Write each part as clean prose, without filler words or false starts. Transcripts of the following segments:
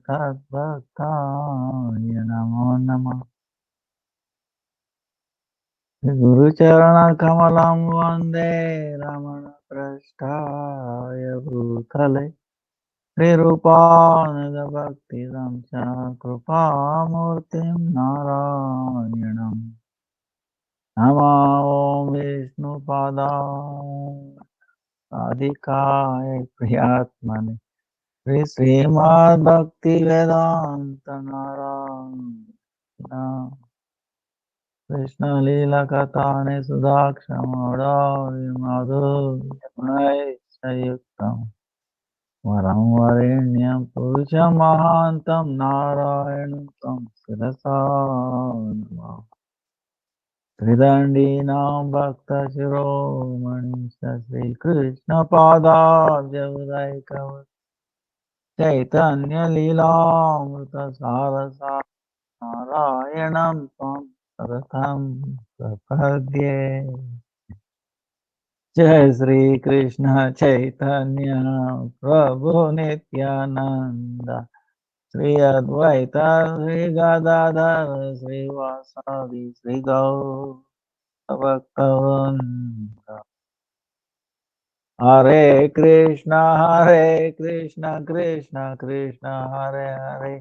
तद्भक्ताय नमो नमः। गुरुचरणकमलं वन्दे रमणपृष्ठाय भूतले श्रीरूपानुगभक्तिदं च कृपामूर्तिं नारायणम् नमो विष्णुपादाय राधिकाय प्रियात्मने श्रीमद्भक्तिवेदान्त नारायण कृष्णलीलकथानि सुधाक्षमोदारि माधुर्यगुणैश्चयुक्तम् वरं वरेण्यं पुरुषमहान्तं नारायणं तं शिरसा नमामि। त्रिदण्डीनां भक्तशिरोमणि श्रीकृष्णपादाब्जौदैकवत् चैतन्यलीलामृतसारसा नारायणं त्वं रथं प्रपद्ये। जय श्री कृष्ण चैतन्य प्रभु नित्यानंद श्री अद्वैत श्री गदाधर श्रीवासादि श्री गौर भक्तवृंद। हरे कृष्णा कृष्ण कृष्ण हरे हरे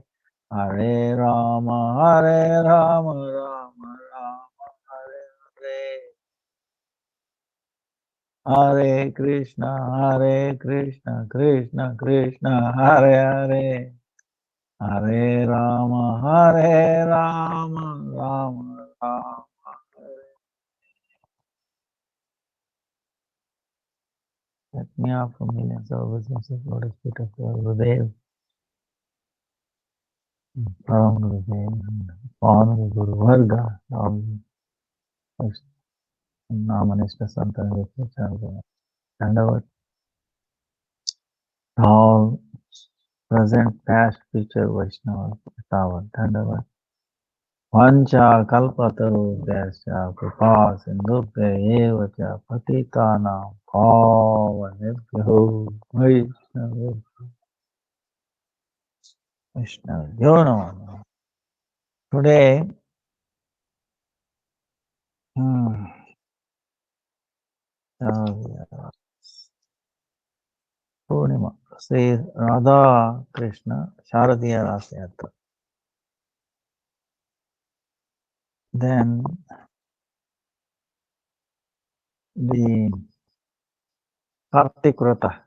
हरे राम राम राम हरे हरे। हरे कृष्ण कृष्ण कृष्ण हरे हरे हरे राम राम राम हरे। Let me offer millions of blessings of Lord Spirit of God, Gurudev, Param Gurudev, Honorable Guru Varga, all Namanishta Santa and our all present, past, future Vaishnavas, our Dandava. Vancha kalpatarubhyasya kripa sindhubhya eva cha patitanam pavanebhyo Vaishnavyo namo. Today, Purnima, Sri Radha Krishna Sharadiya Rasayatra. Then the Kartik Vrata,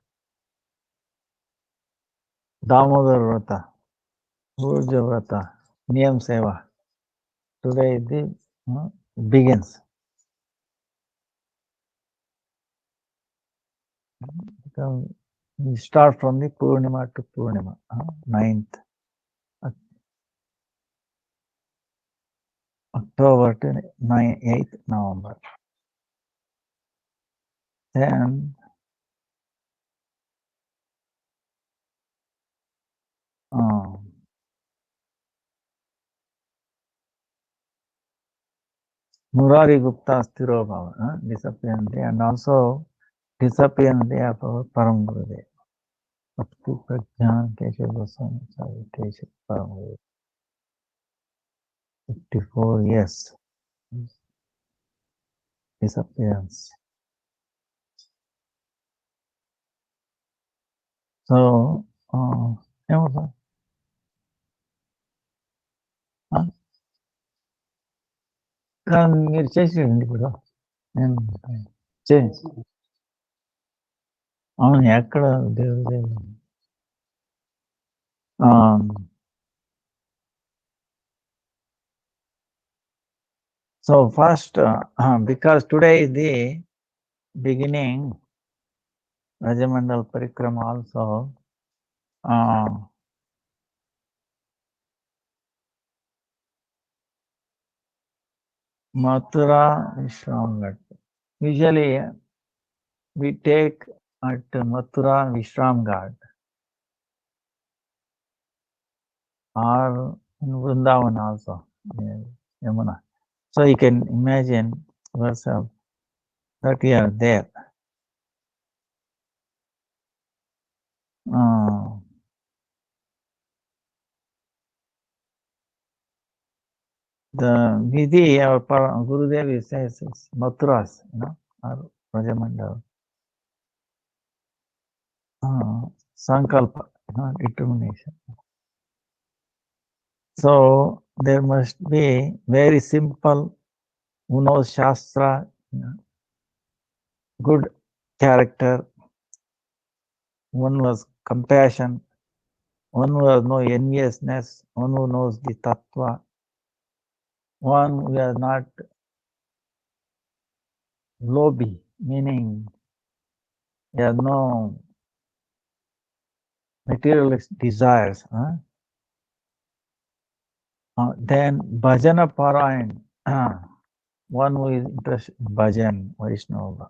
Damodar Vrata, Urja Vrata, Niyam Seva. Today the begins. We start from the Purnima to Purnima, 9th October to 8th November. Then Murari Gupta Sthirobhava, disappearance day, and also disappearance day of our Param Gurudev. Bhakti Prajnan Keshav Goswami Acharya Keshav Param Gurudev. 54 years disappearance. So, ఏమవుతుంది మీరు చేసేయండి ఇప్పుడు నేను అవును ఎక్కడ దేవుడు So first, because today is the beginning Rajamandal Parikrama also, Mathura Vishramghat. Usually we take at Mathura Vishramghat or in Vrindavan also, Yamuna. So you can imagine yourself that you are there. The Vidhi, our Gurudev says, is Mathuras, or Rajamandal. Sankalpa, determination. So there must be very simple, who knows Shastra, good character, one who has compassion, one who has no enviousness, one who knows the tattva, one who is not lobby, meaning he has no materialist desires. Then bhajana parayan, one who is interested in bhajan, Vaishnava,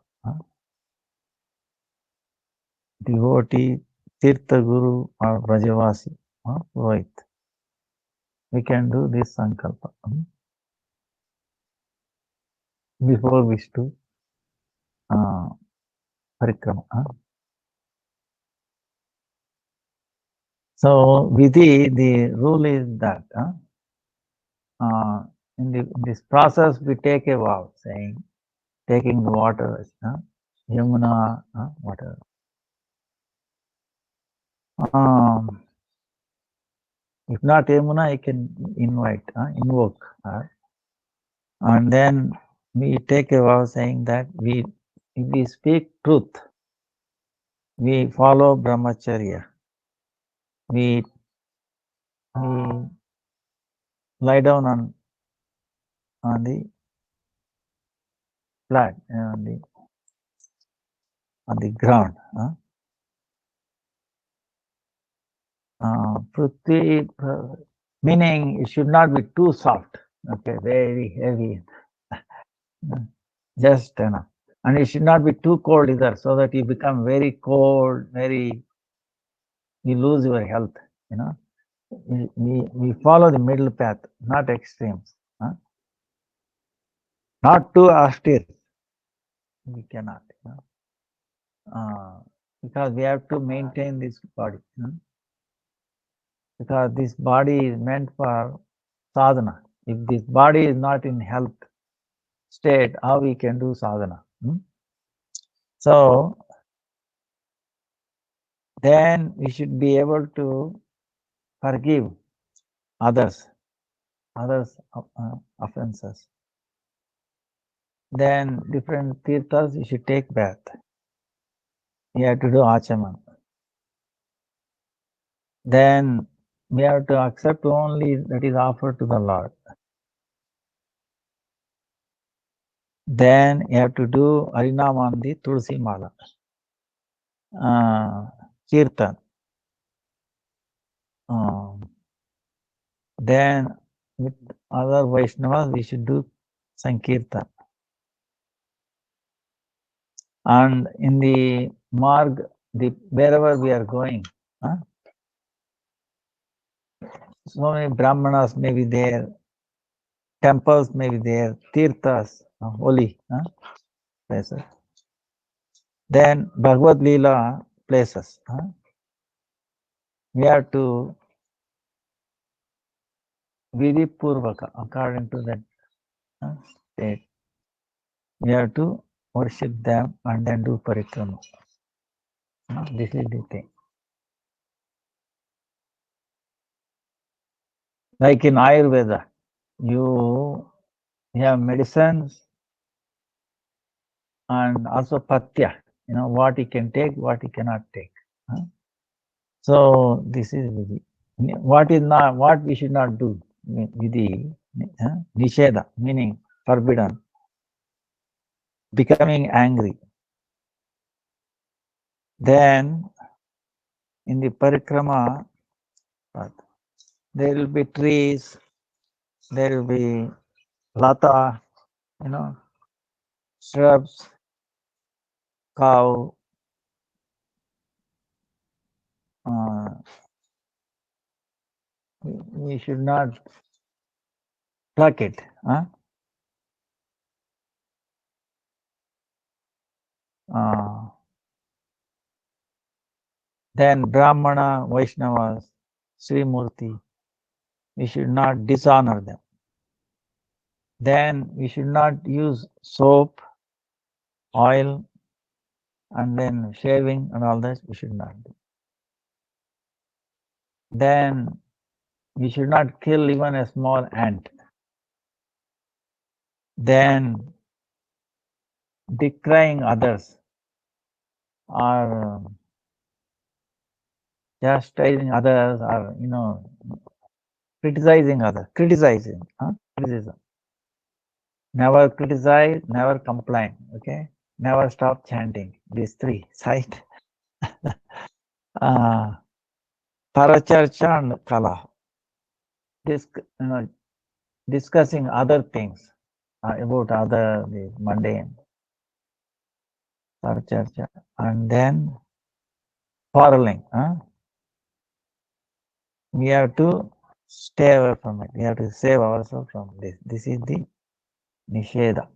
devotee, Tirtha Guru or Brajavasi, Rohit. We can do this sankalpa before we do parikrama. So vidhi, the rule is that in this process we take a vow, saying taking the water, Yamuna, water. If not Yamuna, I can invoke her. And then we take a vow saying that if we speak truth, we follow brahmacharya. We lie down on the flat, on the ground. Prithvi, meaning it should not be too soft. Okay, very heavy. Just enough. And it should not be too cold either, so that you become very cold, you lose your health. We follow the middle path, not extremes. Not too austere. We cannot. Because we have to maintain this body. Because this body is meant for sadhana. If this body is not in health state, how we can do sadhana? So then we should be able to forgive others offenses. Then different tirthas you should take bath. You have to do achaman. Then we have to accept only that is offered to the Lord. Then you have to do Harinam on the Tulsi Mala. Kirtan. Then with other Vaishnavas we should do Sankirtan. And in the marg, wherever we are going, so many Brahmanas may be there, temples may be there, tirthas, holy places. Then Bhagavad Leela places. We have to Vidhi Purvaka, according to that state. We have to worship them and then do parikrama. This is the thing. Like in Ayurveda, you have medicines and also patya, what you can take, what you cannot take. So this is vidhi. What we should not do, vidhi, nisheda, meaning forbidden, becoming angry. Then in the parikrama, there will be trees, there will be lata, shrubs, cow, we should not pluck it. Then Brahmana, Vaishnavas, Sri Murti, we should not dishonor them. Then we should not use soap, oil, and then shaving and all that we should not do. Then we should not kill even a small ant. Then decrying others or chastising others or criticizing others. Criticism. Criticism. Never criticize, never complain. Okay. Never stop chanting. These three. Right? Paracharcha and Kala. Discussing other things about other the mundane. Paracharcha. And then quarreling. We have to stay away from it. We have to save ourselves from this. This is the Nisheda.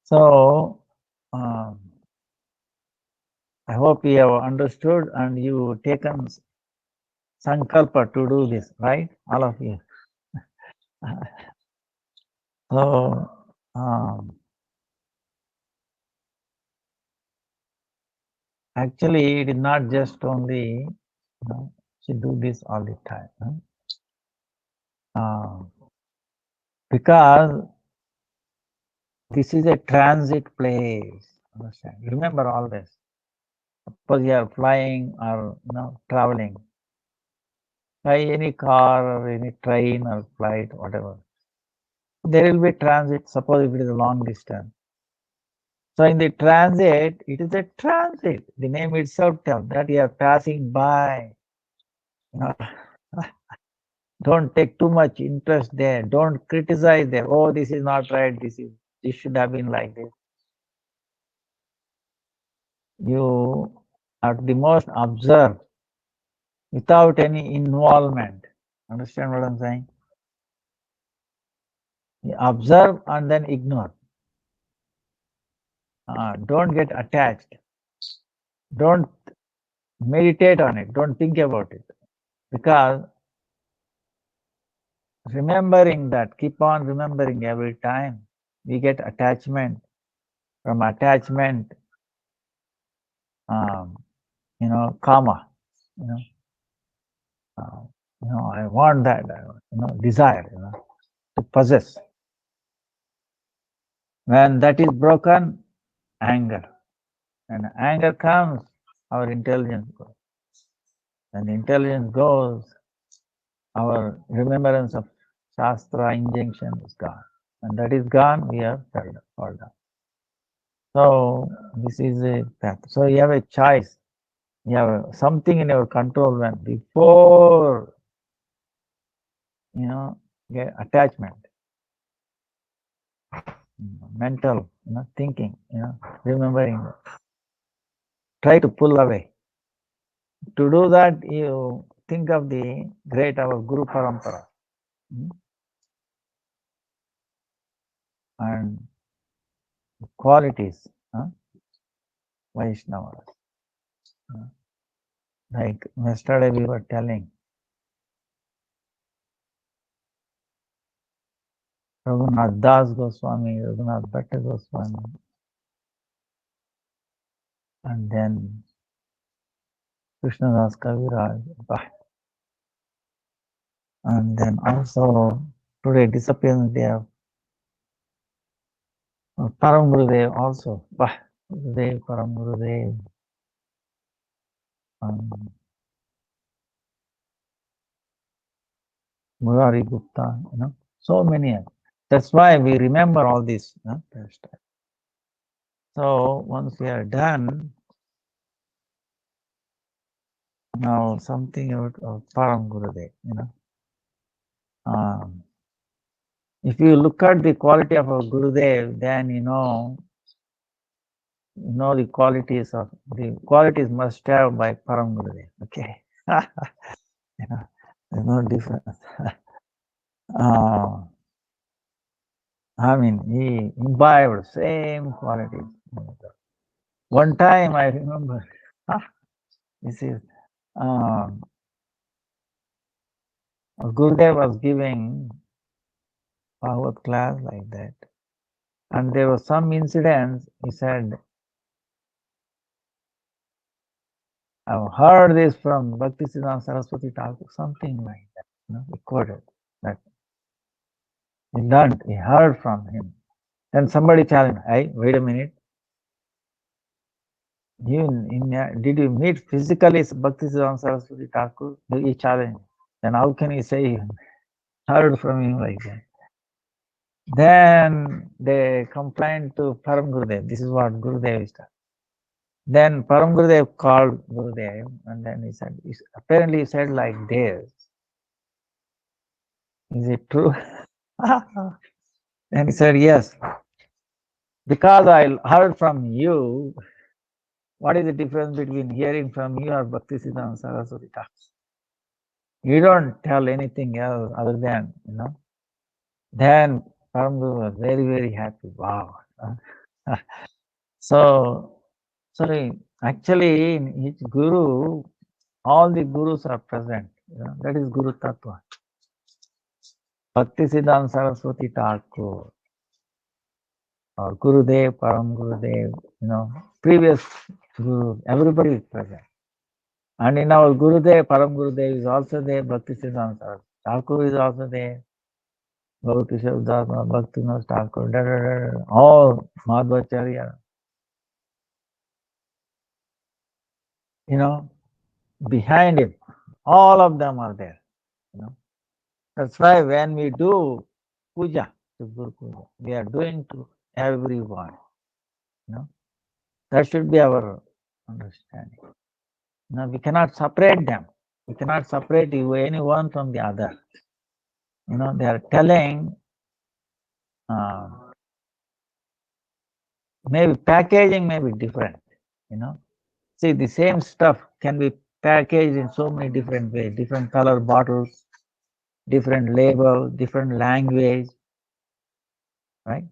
So, I hope you have understood and you taken sankalpa to do this, right? All of you. So, actually, it is not just only, she do this all the time. Because this is a transit place. Understand? Remember all this. Suppose you are flying or traveling by any car or any train or flight, whatever. There will be transit. Suppose if it is a long distance. So in the transit, it is a transit. The name itself tells that you are passing by. Don't take too much interest there. Don't criticize there. Oh, this is not right. This should have been like this. You at the most observe without any involvement. Understand what I'm saying? You observe and then ignore. Don't get attached. Don't meditate on it. Don't think about it. Because remembering that, keep on remembering every time, we get attachment. From attachment, karma. I want that. Desire. To possess. When that is broken, anger. When anger comes, our intelligence goes. When intelligence goes, our remembrance of Shastra injunction is gone. And that is gone, we are fall down. So this is a path. So you have a choice. You have something in your control when before get attachment, mental, thinking, remembering. Try to pull away. To do that, you think of the great our Guru Parampara. And qualities, Vaishnavas. Like yesterday we were telling, Raghunath Das Goswami, Raghunath Bhatta Goswami, and then Krishnadas Kaviraj, and then also today disappearance day of Param Gurudev also, Gurudev, Param Gurudev, Murari Gupta, so many. That's why we remember all this. So once we are done, now something about Param Gurudev, if you look at the quality of a Gurudev, then you know the qualities must have by Param Gurudev. Okay, there's no difference. I mean, he imbibed same qualities. One time I remember, this is Gurudev was giving Bhagavad class like that. And there was some incidents, he said, I've heard this from Bhaktisiddhanta Saraswati Thakur, something like that. He quoted that. He learned, he heard from him. Then somebody challenged, hey, wait a minute. Did you meet physically Bhaktisiddhanta Saraswati Thakur? He challenged. Then how can he say he heard from him like that? Then they complained to Param Gurudev. This is what Gurudev is done. Then Param Gurudev called Gurudev, and then he said, apparently he said like this. Is it true? And he said, yes. Because I heard from you, what is the difference between hearing from you or Bhaktisiddhanta Saraswati Thakur? You don't tell anything else other than, Then Param Guru was very, very happy. Wow. So, actually, in each guru, all the gurus are present. That is Guru Tattva. Bhaktisiddhanta Saraswati Thakur or Gurudev, Param Gurudev, previous gurus, everybody is present. And in our Gurudev, Param Gurudev is also there, Bhaktisiddhanta Saraswati Thakur is also there, Bhakti Dharma, Bhaktivinoda Thakur, all Madhvacharya, behind him, all of them are there. That's why when we do puja, to Guru Puja, we are doing to everyone. That should be our understanding. We cannot separate them. We cannot separate anyone from the other. They are telling, maybe packaging may be different. See, the same stuff can be packaged in so many different ways, different color bottles, different label, different language, right?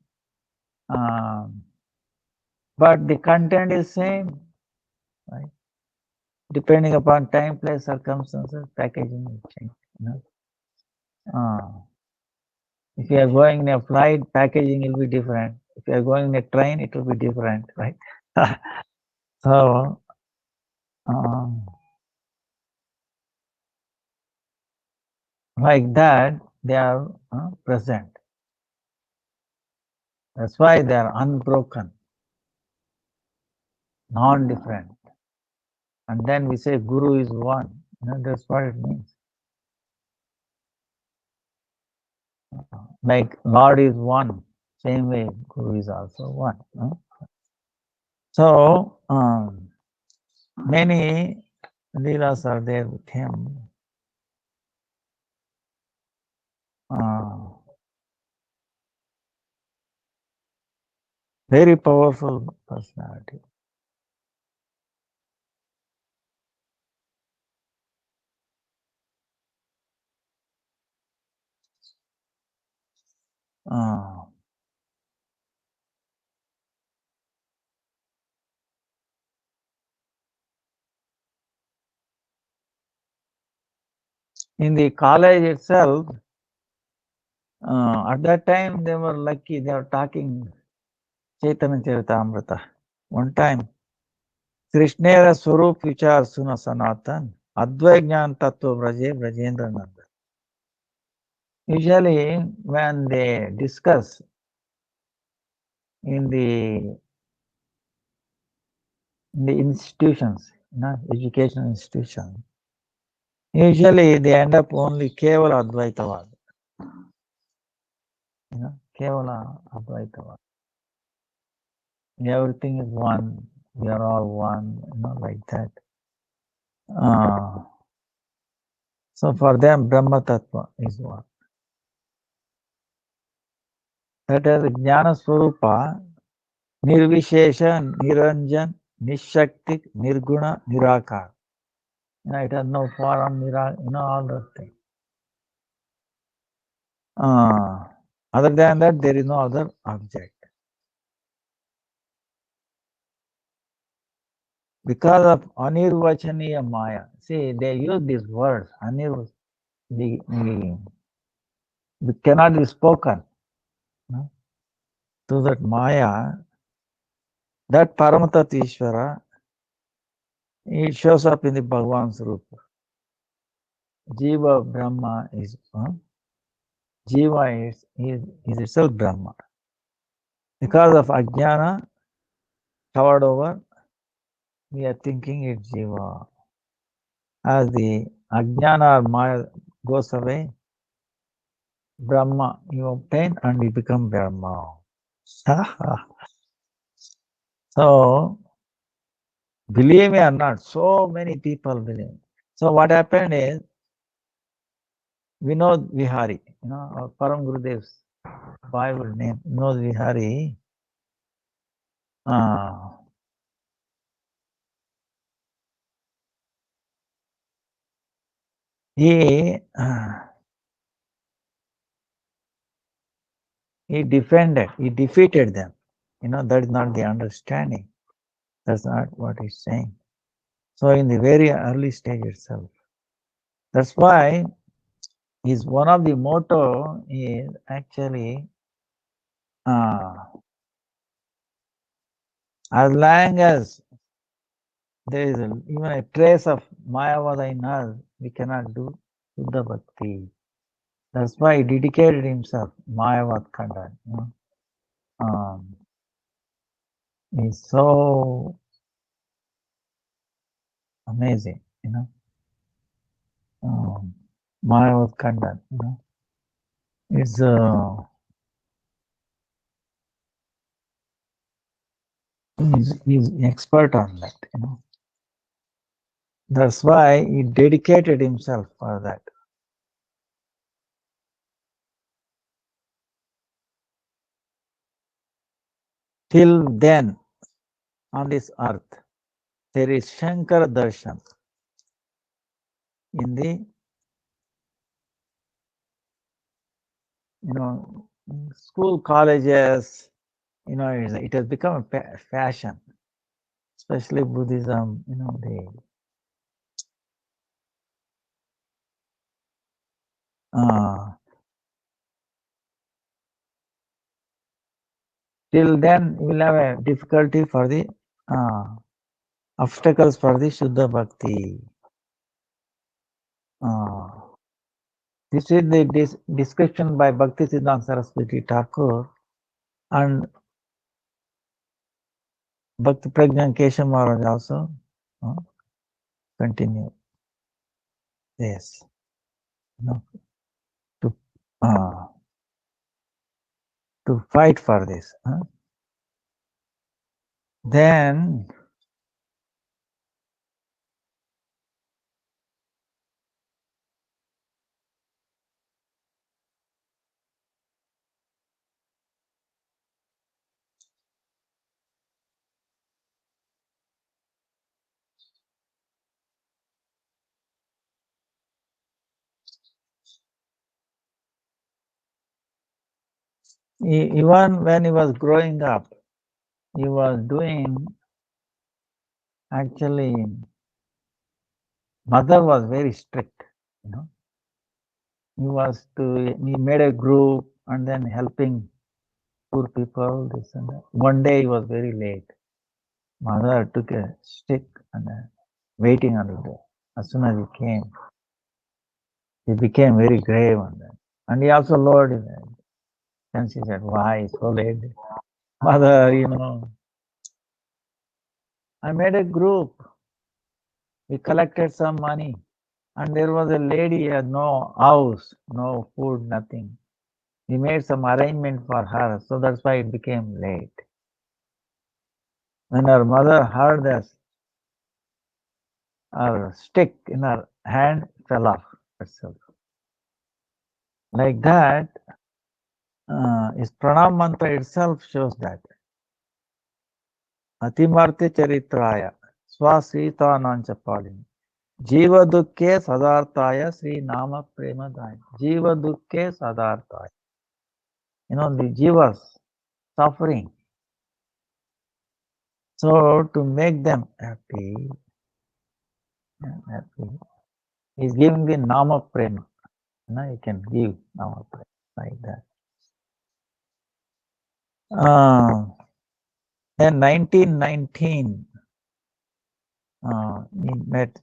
But the content is same, right? Depending upon time, place, circumstances, packaging will change. If you are going in a flight, packaging will be different. If you are going in a train, it will be different, right? So, like that, they are present. That's why they are unbroken, non-different. And then we say Guru is one. That's what it means. Like Lord is one, same way Guru is also one. So many leelas are there with him. Very powerful personality. In the college itself, at that time they were lucky, they were talking Chaitanya Charitamrita. One time, Krishnera Swarup Vichar Suna Sanatan, Advai Jnana Tattva Brajendra Nanda. Usually, when they discuss in the institutions, educational institutions, usually they end up only Kevala Advaitavad. Kevala Advaitavad. Everything is one, we are all one, like that. So for them, Brahma Tattva is one. That is Jnana Swarupa, Nirvishesha, Niranjan, Nishakti, Nirguna, Nirakar. It has no form, all those things. Other than that, there is no other object. Because of Anirvachaniya Maya. See, they use these words, cannot be spoken. No? To that Maya, that Paramatat Ishvara, it shows up in the Bhagavan's Rupa. Jiva Brahma is Jiva is itself Brahma. Because of Ajnana covered over, we are thinking it's Jiva. As the Ajnana or Maya goes away, Brahma you obtain and you become Brahma. So, believe me or not, so many people believe. So what happened is, Vinod Vihari, our Param Gurudev's Bible name, Vinod Vihari, he defeated them. That is not the understanding. That's not what he's saying. So in the very early stage itself. That's why one of the motto is actually as long as there is even a trace of Mayavada in us, we cannot do Shuddha Bhakti. That's why he dedicated himself, Mayavad Khandan. He's so amazing, Mayavad Khandan, It's he's expert on that, That's why he dedicated himself for that. Till then, on this earth, there is Shankara Darshan in the, school, colleges, it has become a fashion, especially Buddhism, till then you will have a difficulty for the obstacles for the Shuddha Bhakti. This is the description by Bhaktisiddhanta Saraswati Thakur and Bhakti Prajna Keshav Maharaj also continue this, to fight for this. Then even when he was growing up, he was doing, actually, mother was very strict, he made a group and then helping poor people, this and that. One day he was very late. Mother took a stick and waiting on the door. As soon as he came, he became very grave on that. And he also lowered his head. And she said, why so late? Mother, I made a group. We collected some money. And there was a lady, had no house, no food, nothing. We made some arrangement for her, so that's why it became late. When her mother heard this, her stick in her hand fell off itself. Like that, his pranam mantra itself shows that. Atimartya charitraya, swasita nanchapalini. Jiva dukke sadartaya Sri Nama Premadaya. Jiva dukke sadartaya. The jivas suffering. So to make them happy, he's giving the Nama Prema. You can give Nama Prema like that. Then 1919, he met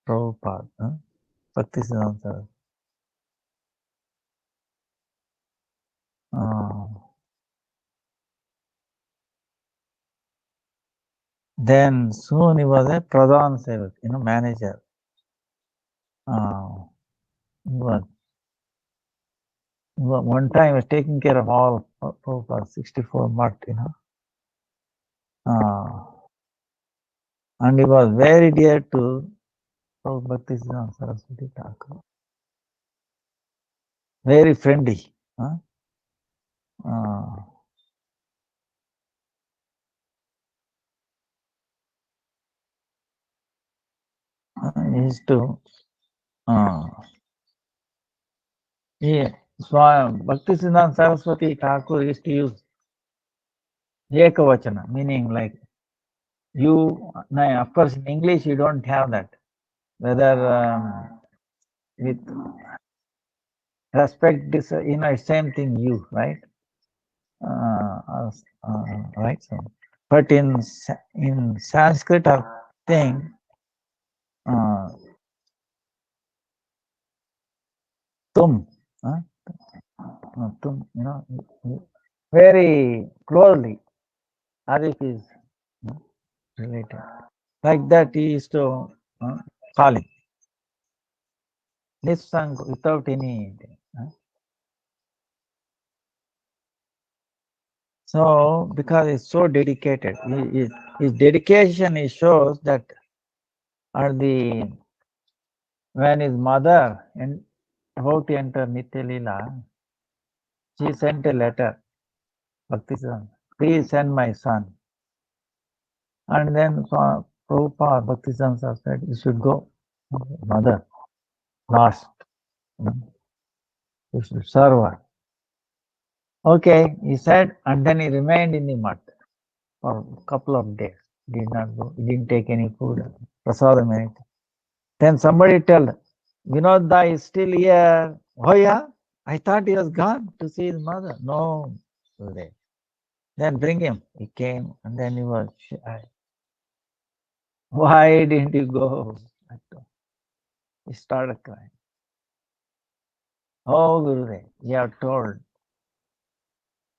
Prabhupada, Bhaktisiddhanta. Then soon he was a Pradhan Sevak, manager. He was one time he was taking care of all Prabhupada 64 mutt, and he was very dear to Bhaktisiddhanta Saraswati Thakur. Very friendly. He used to Bhaktisiddhanta Saraswati Thakur used to use Ekavachana, meaning like you. Now, of course, in English you don't have that. Whether with respect, this same thing. You, right? Right. So, but in Sanskrit thing, tum, tum, very closely, as if is related. Like that, he used to call him. This song without any. So, because he's so dedicated, his dedication, he shows that when his mother and about to enter Nitya Leela, she sent a letter, Bhaktisiddhanta, please send my son. And then Prabhupada Bhaktisiddhanta said, you should go, mother, last. You should serve her. Okay, he said, and then he remained in the mutt for a couple of days. Did not go, he didn't take any food, prasadam, anything. Then somebody told, Vinod is still here. Oh yeah, I thought he was gone to see his mother. No, then bring him. He came, and then he was shy. Why didn't you go? He started crying. Oh, Gurudev, you have told.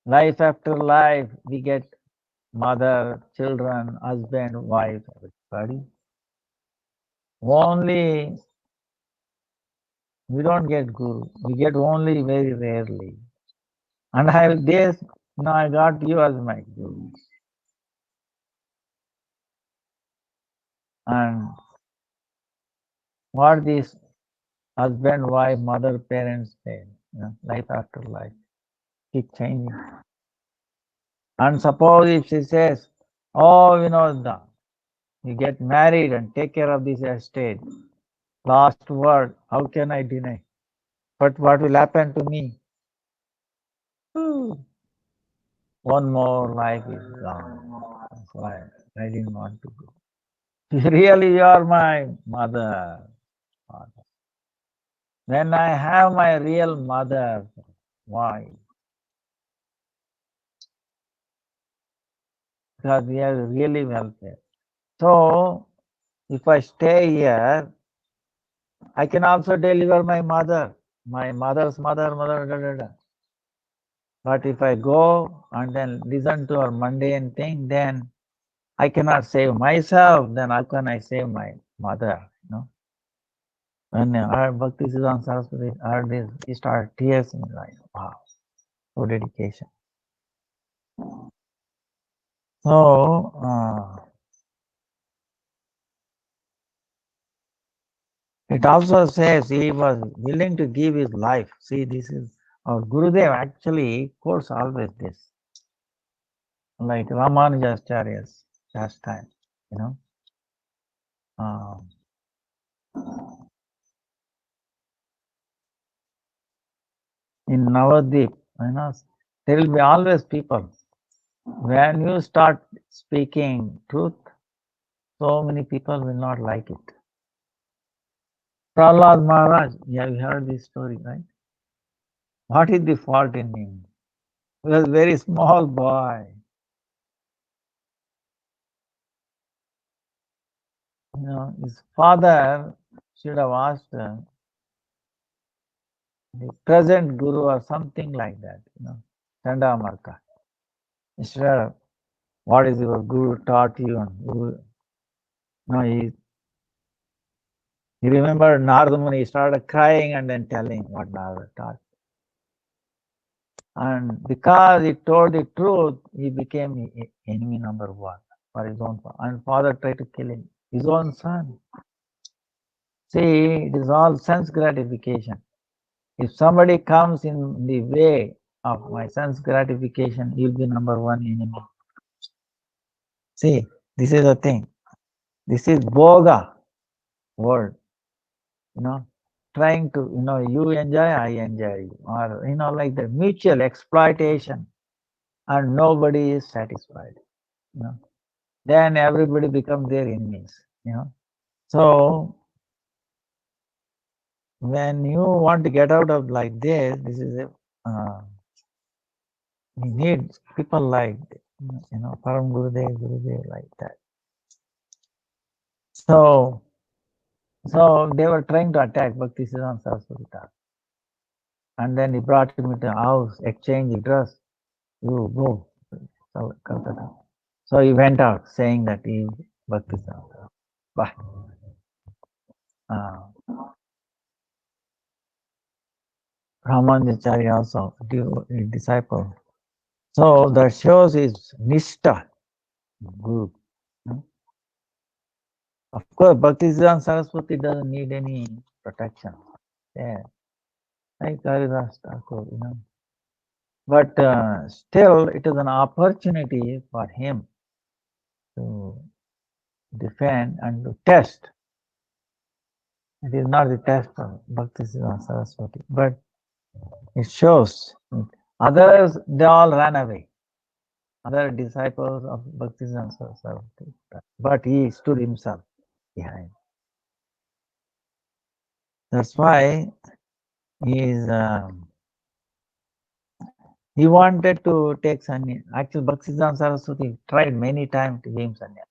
Life after life, we get mother, children, husband, wife, everybody. Only we don't get Guru. We get only very rarely. And I got you as my Guru. And what this husband, wife, mother, parents say, life after life, keep changing. And suppose if she says, oh, you get married and take care of this estate, last word, how can I deny? But what will happen to me? One more life is gone. That's why I didn't want to go. Really, you are my mother. When I have my real mother, why? Because we are really welfare. So, if I stay here, I can also deliver my mother, my mother's mother, But if I go and then listen to her mundane thing, then I cannot save myself. Then how can I save my mother? When I heard Bhaktisiddhanta Saraswati heard this, he started tears in his eyes. Wow, so dedication. So it also says he was willing to give his life. See, this is our Gurudev actually quotes always this, like Ramanujacharya's pastime, in Navadvip, there will be always people. When you start speaking truth, so many people will not like it. Prahlad Maharaj, you have heard this story, right? What is the fault in him? He was a very small boy. His father should have asked the present guru or something like that, Chandamarka. Instead of what is your guru taught you and guru. No, he remembered Narada Muni, he started crying and then telling what Narada taught. And because he told the truth, he became enemy number one for his own father. And father tried to kill him, his own son. See, it is all sense gratification. If somebody comes in the way of my son's gratification, he'll be number one enemy. See, this is the thing. This is boga word. Trying to, you enjoy, I enjoy you. Or, like the mutual exploitation and nobody is satisfied. Then everybody becomes their enemies. So when you want to get out of like this is you need people like, Param Gurudev, like that. So they were trying to attack Bhaktisiddhanta Saraswati Thakur. And then he brought him into the house, exchanged the dress. You go, Calcutta. So he went out saying that he Bhaktisiddhanta. Bye. Ramanujacharya also, a disciple. So that shows his Nishta, Guru. Of course, Bhaktisiddhanta Saraswati doesn't need any protection. Yeah. Like Haridas Thakur, But still, it is an opportunity for him to defend and to test. It is not the test of Bhaktisiddhanta Saraswati, but it shows others, they all ran away. Other disciples of Bhaktisiddhanta Saraswati, but he stood himself behind. That's why he wanted to take sannyas. Actually, Bhaktisiddhanta Saraswati tried many times to give him sannyas.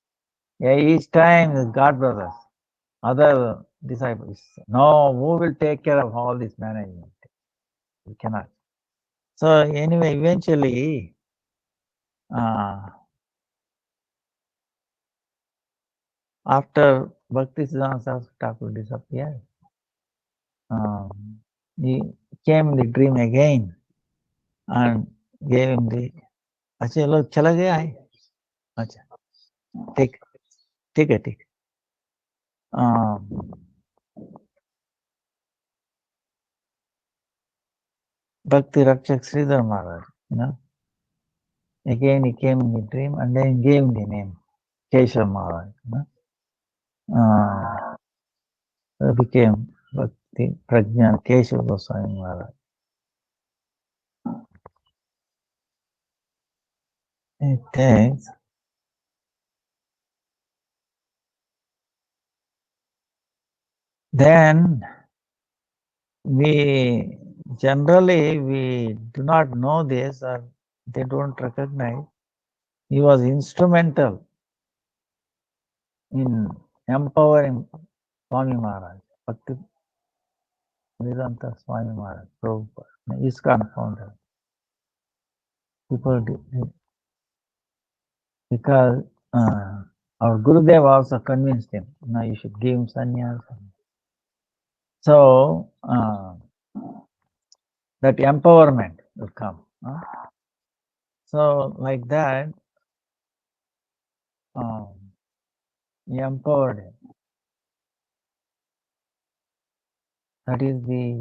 Yeah, each time, God brothers, other disciples, no, who will take care of all this management? We cannot. So anyway, eventually, after Bhaktisiddhanta Saraswati Thakur disappeared, he came in the dream again and gave him the. अच्छा लोग चला गया है अच्छा ठीक ठीक है ठीक Bhakti Rakshak Sridhar Maharaj, again he came in the dream and then gave him the name Keshav Maharaj. Became Bhakti Prajna Keshav Goswami Maharaj. It takes then we generally do not know this or they don't recognize. He was instrumental in empowering Swami Maharaj, Bhakti Vedanta Swami Maharaj, Prabhupada, ISKCON founder. People because our Gurudev also convinced him, you should give him sannyas. So that empowerment will come. So like that, he empowered him. That is the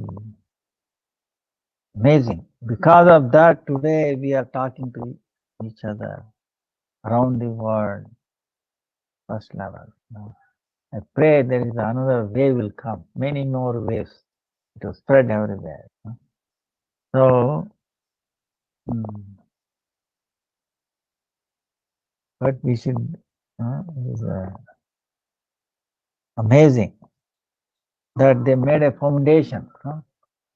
amazing. Because of that, today we are talking to each other around the world, first level. I pray there is another wave will come, many more waves. It will spread everywhere. So, but we should, it is amazing that they made a foundation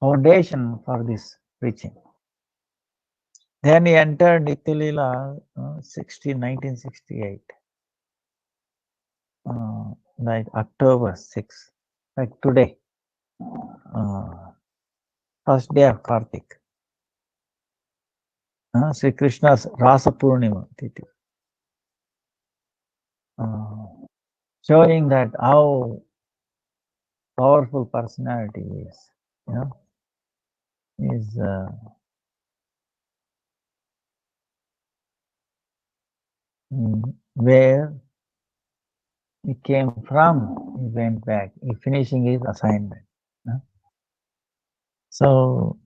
for this preaching. Then he entered Nityalila 1968, like October 6, like today, first day of Kartik. Sri Krishna's Rasa Purnima Tithi. Showing that how powerful personality is, is where he came from, he went back, he finishing his assignment. So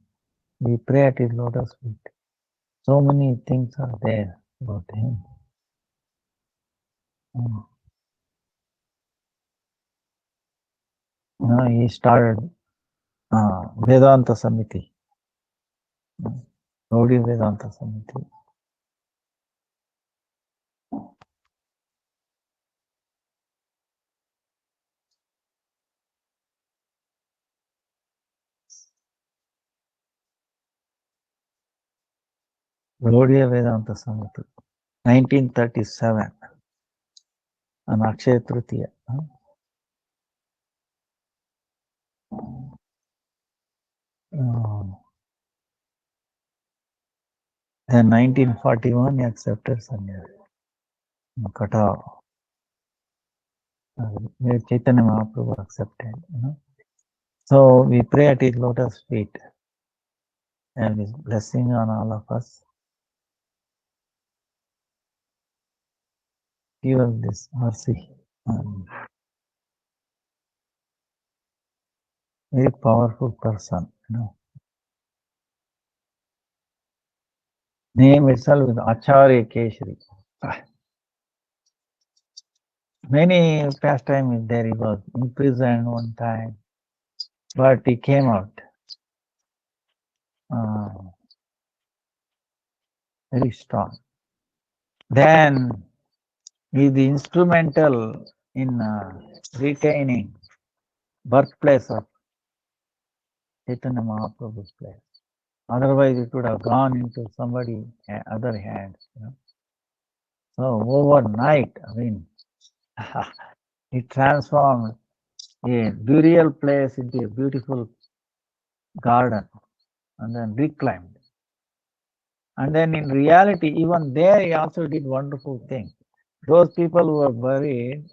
we pray at his lotus feet. So many things are there about him. He started Vedanta Samiti, Gaudiya Vedanta Samiti. Gaudiya Vedanta Samiti, 1937, on Akshaya Tritiya. Then 1941 he accepted sannyasi. Kata. Chaitanya Mahaprabhu accepted. So we pray at his lotus feet and his blessing on all of us. Give us this mercy. Very powerful person. Name itself is Acharya Keshari. Many pastimes there. He was imprisoned one time, but he came out very strong. Then he is instrumental in retaining birthplace of Chaitanya Mahaprabhu's place. Otherwise, it would have gone into somebody other hands. So overnight, he transformed a burial place into a beautiful garden, and then reclaimed. And then in reality, even there, he also did wonderful things. Those people who were buried,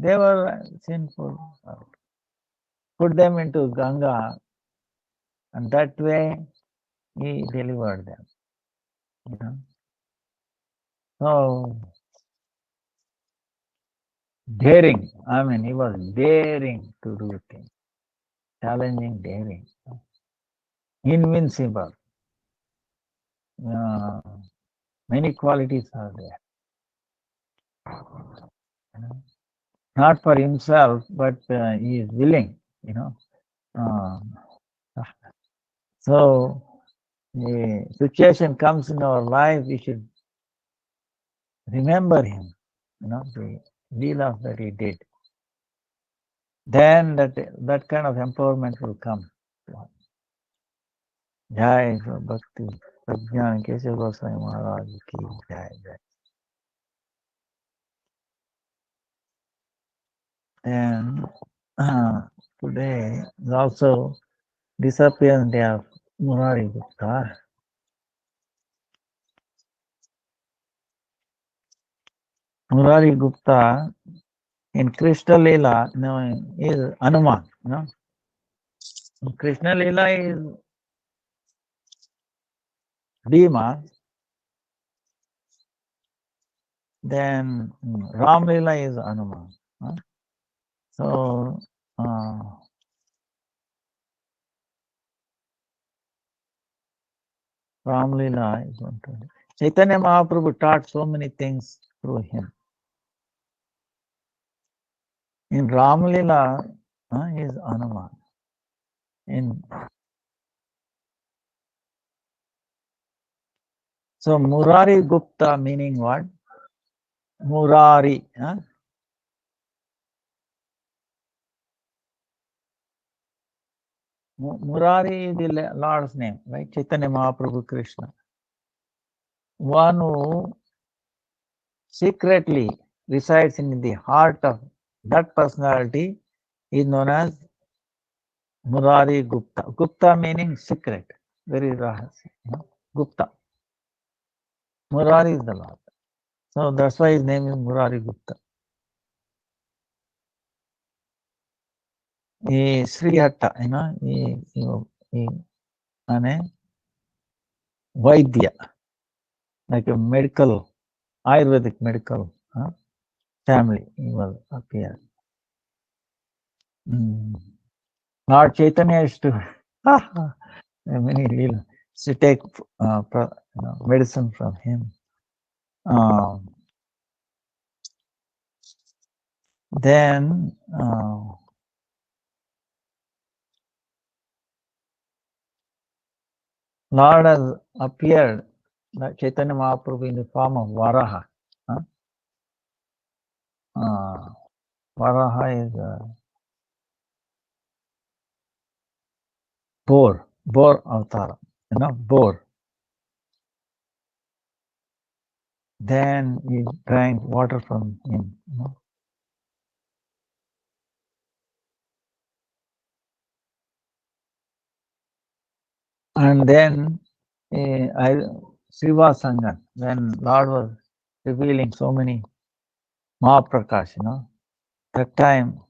they were sinful. Put them into Ganga, and that way he delivered them. So daring. He was daring to do things. Challenging, daring. Invincible. Many qualities are there. Not for himself, but he is willing, So the situation comes in our life, we should remember him, the leela that he did. Then that kind of empowerment will come. Jai Bhakti Prajnana Keshav Goswami Maharaj ki jai jai. And today is also disappearance day of Murari Gupta. Murari Gupta in Krishna Leela is Hanuman. Krishna Leela is Bhima. Then Ram Leela is Hanuman. So Ram Leela is 120. Chaitanya Mahaprabhu taught so many things through him. In Ram Leela is Hanuman. So Murari Gupta meaning what? Murari. Murari is the Lord's name, right? Chaitanya Mahaprabhu Krishna. One who secretly resides in the heart of that personality is known as Murari Gupta. Gupta meaning secret, very rahasya. Gupta. Murari is the Lord. So that's why his name is Murari Gupta. He Srihatta, he ane Vaidya, like a medical, Ayurvedic medical family, he will appear. Lord Chaitanya is to many lila to take medicine from him. Then Lord has appeared, like Chaitanya Mahaprabhu, in the form of Varaha. Varaha is boar avatar, boar. Then he drank water from him. And then Shiva Sangan, when Lord was revealing so many Mahaprakash, that time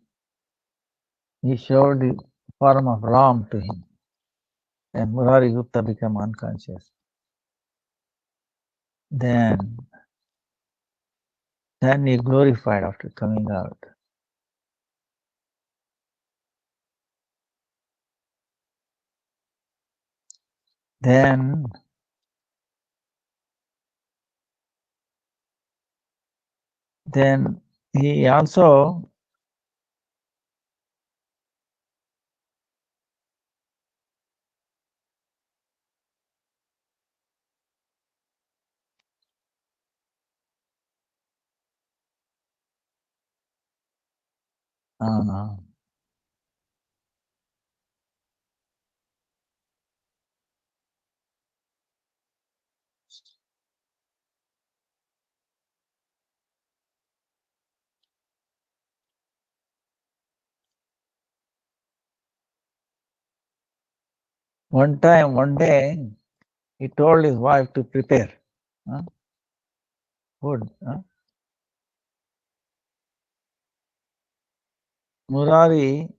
he showed the form of Ram to him. And Murari Gupta became unconscious. Then he glorified after coming out. Then he also one day, he told his wife to prepare food. Murari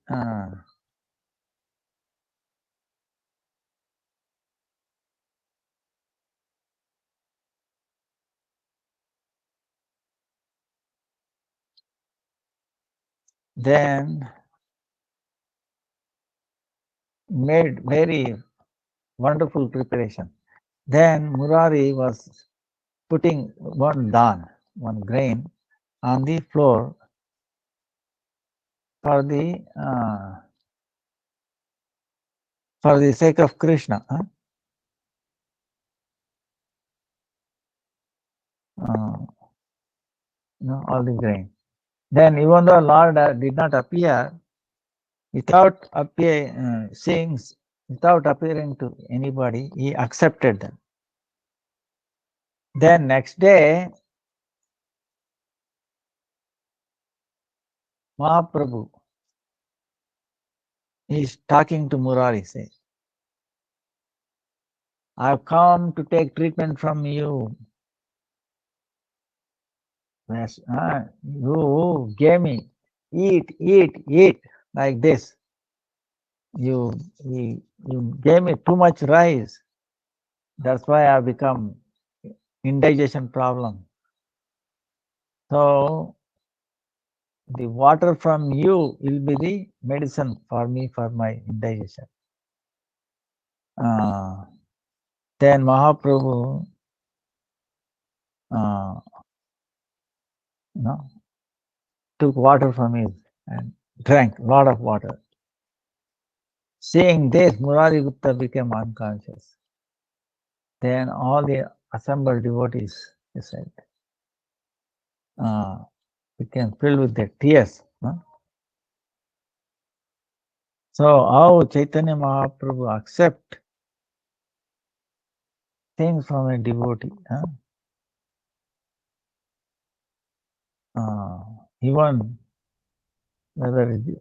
then made very wonderful preparation. Then Murari was putting one grain on the floor for the sake of Krishna. All the grain. Then even though Lord did not appear, without appearing to anybody, he accepted them. Then next day, Mahaprabhu is talking to Murari, says, I've come to take treatment from you. Yes, you gave me, eat, like this. You gave me too much rice. That's why I become indigestion problem. So the water from you will be the medicine for me for my indigestion. Then Mahaprabhu took water from his and drank a lot of water. Seeing this, Murari Gupta became unconscious. Then all the assembled devotees, he said, became filled with their tears, So how Chaitanya Mahaprabhu accept things from a devotee? Even whether it is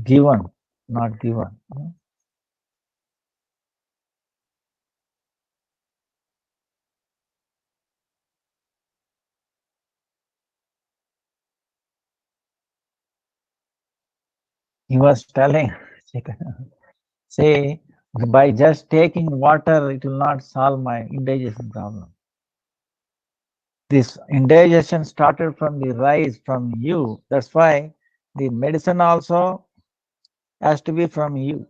given, not given. He was telling, say, by just taking water, it will not solve my indigestion problem. This indigestion started from the rise from you. That's why the medicine also has to be from you.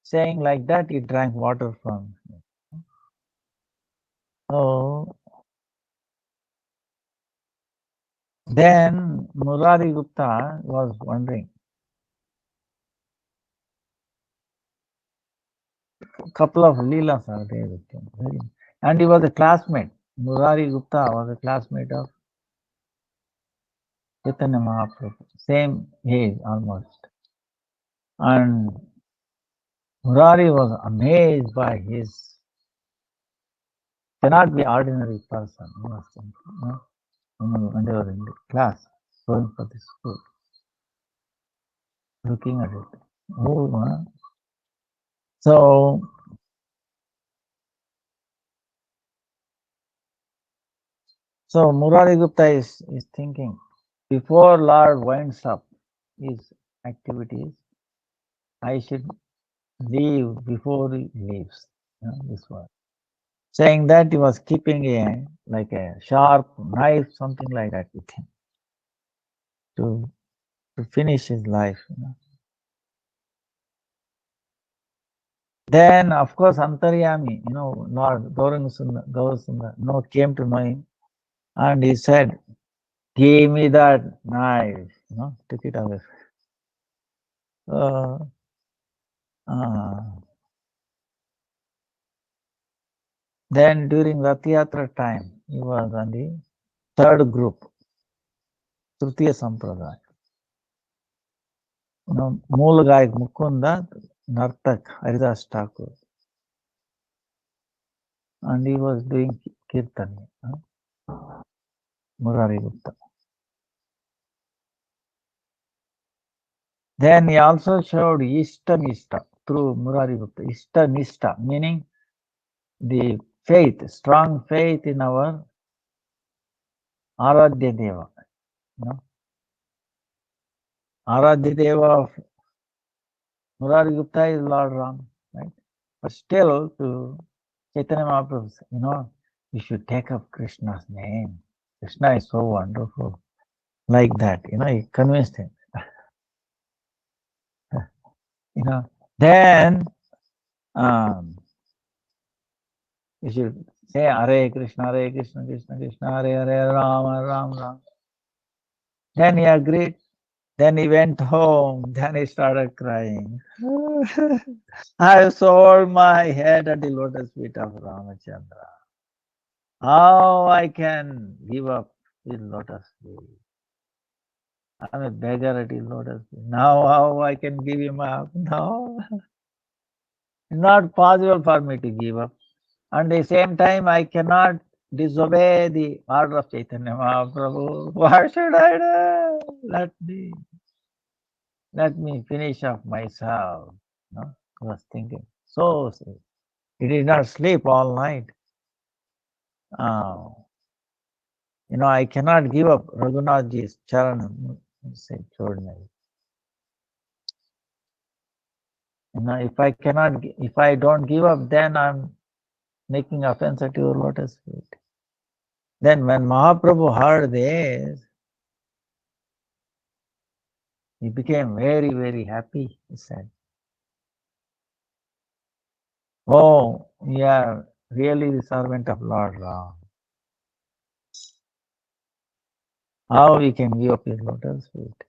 Saying like that, he drank water from. So then Murari Gupta was wondering. A couple of Leelas are there with him. And he was a classmate. Murari Gupta was a classmate of Chaitanya Mahaprabhu. Same age almost. And Murari was amazed by his, cannot be ordinary person. He was thinking, when they were in the class, going for the school, looking at it. Oh, so Murari Gupta is thinking, before Lord winds up his activities, I should leave before he leaves. This one. Saying that he was keeping like a sharp knife, something like that with him to finish his life. Then, of course, Antaryami, Lord Gaurasundar, came to know him and he said, give me that knife, took it away. Then during Rath Yatra time, he was on the third group, Tritiya Sampradaya. Mool Gayak Mukunda, Nartak, Haridas Thakur. And he was doing Kirtan, Murari Gupta. Then he also showed Ishta Nishta through Murari Gupta. Ishta Nishta, meaning the faith, strong faith in our Aradhya Deva. Aradhya Deva of Murari Gupta is Lord Ram, right? But still, to Chaitanya Mahaprabhu, you should take up Krishna's name. Krishna is so wonderful. Like that, he convinced him. Then you should say Hare Krishna, Krishna Krishna, Hare Hare, Rama, Ram, Ram. Then he agreed. Then he went home. Then he started crying. I sold my head at the lotus feet of Ramachandra. How I can give up his lotus feet? I'm a beggar at his lotus feet. Now how I can give him up? No. It's not possible for me to give up. At the same time, I cannot disobey the order of Chaitanya Mahaprabhu. What should I do? Let me finish off myself. I was thinking. So he did not sleep all night. I cannot give up Raghunathji's charanam. Said Chodnai. If I don't give up, then I'm making offense at your lotus feet. Then when Mahaprabhu heard this, he became very, very happy, he said. Oh, yeah, really the servant of Lord Ram. How we can give up his lotus feet?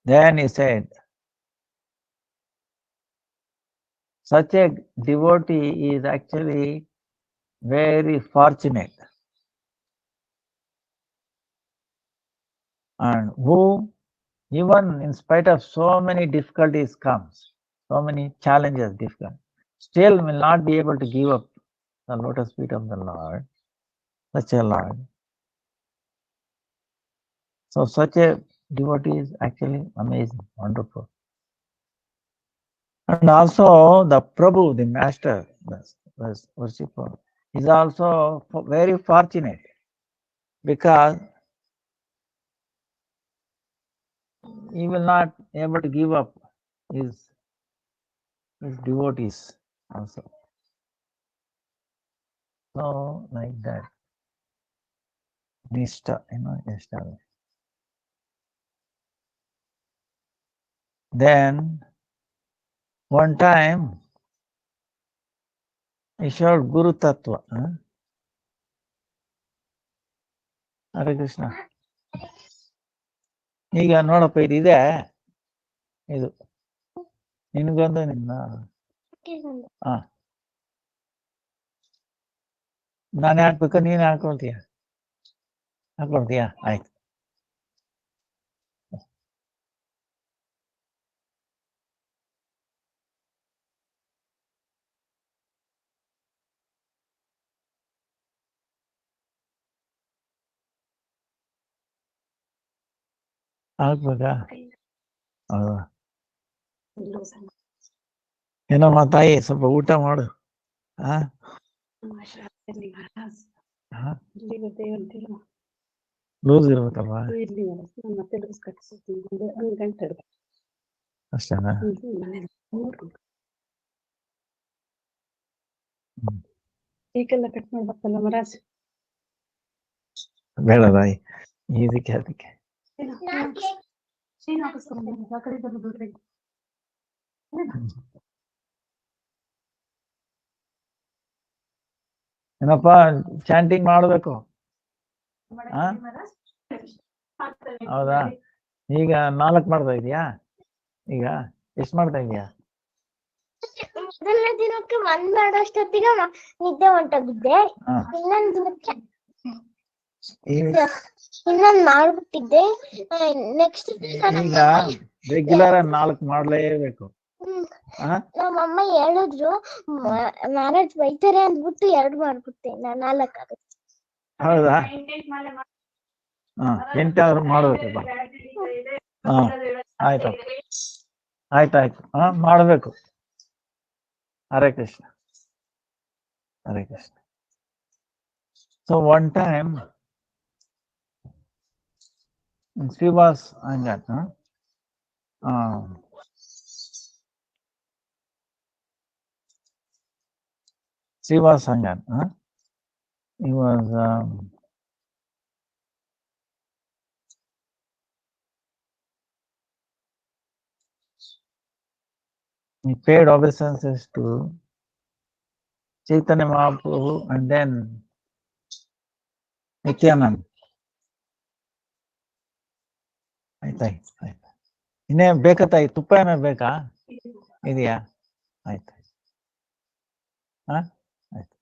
Then he said, such a devotee is actually very fortunate. and who, even in spite of so many difficulties comes, so many challenges, difficult, still will not be able to give up the lotus feet of the Lord, such a Lord. So such a devotee is actually amazing, wonderful. And also the Prabhu, the master, the worshipper, is also very fortunate because he will not able to give up his devotees also. So like that. Nishta, Nishta. Then one time he showed Guru Tattva. Hare Krishna. ಈಗ ನೋಡಪ್ಪ ಇದಿದೆ ಇದು ನಿನಗೊಂದು ನಿನ್ನ ಹಾ ನಾನು ಹಾಕ್ಬೇಕಾ ನೀನು ಹಾಕೊಳ್ತೀಯ ಹಾಕೊಳ್ತೀಯಾ ಆಯ್ತು ಹಾಕ್ಬೇಕಾ ಹೌದಾ ಏನಮ್ಮ ತಾಯಿ ಸ್ವಲ್ಪ ಊಟ ಮಾಡು ಹಾ ಲೂಸ್ ಇರ್ಬೇಕಲ್ವಾ ಅಷ್ಟೇನಾ ಈಗೆಲ್ಲ ಕಟ್ ಮಾಡ್ಬೇಕಲ್ಲ ಮರಾಜ್ ಬೇಡ ತಾಯಿ ಇದಕ್ಕೆ ಅದಕ್ಕೆ ಏನಪ್ಪ ಚಾಂಟಿಂಗ್ ಮಾಡಬೇಕು ಹೌದಾ ಈಗ 4 ಮಾಡ್ತಾ ಇದೀಯಾ ಈಗ ಎಷ್ಟು ಮಾಡ್ತಾ ಇದೀಯಾ ಮೊದಲನೇ ದಿನಕ್ಕೆ 1 ಮಾಡೋಷ್ಟೊತ್ತಿಗೆ ನಿದ್ದೆ ಹೊಂಟೋಗಿದ್ದೆ ಇನ್ನೊಂದ್ ದಿನಕ್ಕೆ ಇನ್ನೊಂದ್ ಮಾಡ್ಬಿಟ್ಟಿದ್ದೆ ನೆಕ್ಸ್ಟ್ ಈಗ ರೆಗ್ಯುಲರ್ 4 ಮಾಡ್ಲೇಬೇಕು ನಮ್ಮಮ್ಮ ಹೇಳಿದ್ರು ಮ್ಯಾರೇಜ್ ಬೈತಾರೆ ಅಂದ್ಬಿಟ್ಟು 2 ಮಾಡ್ಬಿಟ್ಟೆ 4 ಆಗುತ್ತೆ ಹೌದಾ ಎಂಟಾದ್ರೂ ಮಾಡ್ಬೇಕಪ್ಪ ಆಯ್ತಪ್ಪ ಆಯ್ತಾಯ್ತು ಮಾಡಬೇಕು Hare Krishna Hare Krishna so one time Srivas Angan Srivas Angan he was he paid obeisances to Chaitanya Mahaprabhu and then Nityanand. ಆಯ್ತಾಯ್ತು ಆಯ್ತು ಇನ್ನೇ ಬೇಕಾ ತಾಯಿ ತುಪ್ಪ ಏನ ಬೇಕಾ ಇದೆಯಾ ಆಯ್ತು ಆಯ್ತು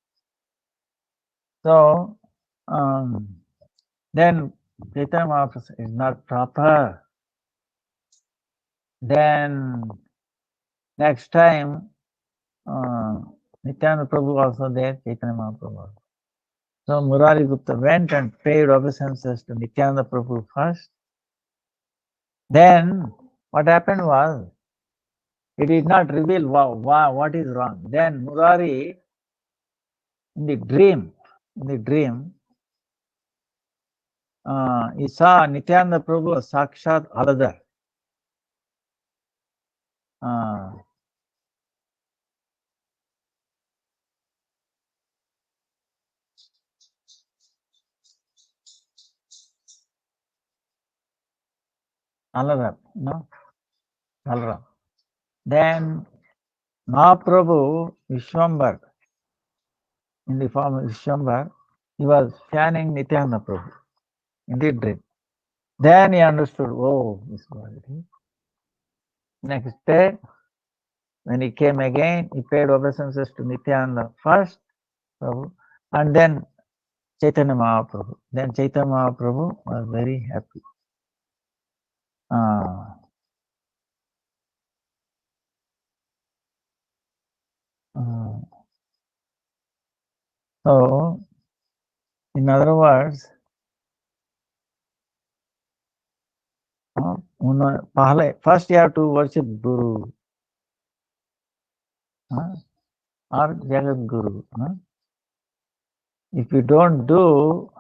so then Chaitanya Mahaprabhu is not proper. Then next time Nityananda Prabhu also there, Chaitanya Mahaprabhu also. So Murari Gupta went and paid obeisances to Nityananda Prabhu first. Then what happened was, he did not reveal what is wrong. Then Murari, in the dream, he saw Nityananda Prabhu Sakshat Aladar. Aladar, no? Aladar. Then Mahaprabhu Vishwambar, in the form of Vishwambar, he was fanning Nityananda Prabhu in the dream. Then he understood, oh, this was it. Next day, when he came again, he paid obeisances to Nityananda first, Prabhu, and then Chaitanya Mahaprabhu. Then Chaitanya Mahaprabhu was very happy. So, in other words, first you have to worship Guru or Jagat Guru. If you don't do,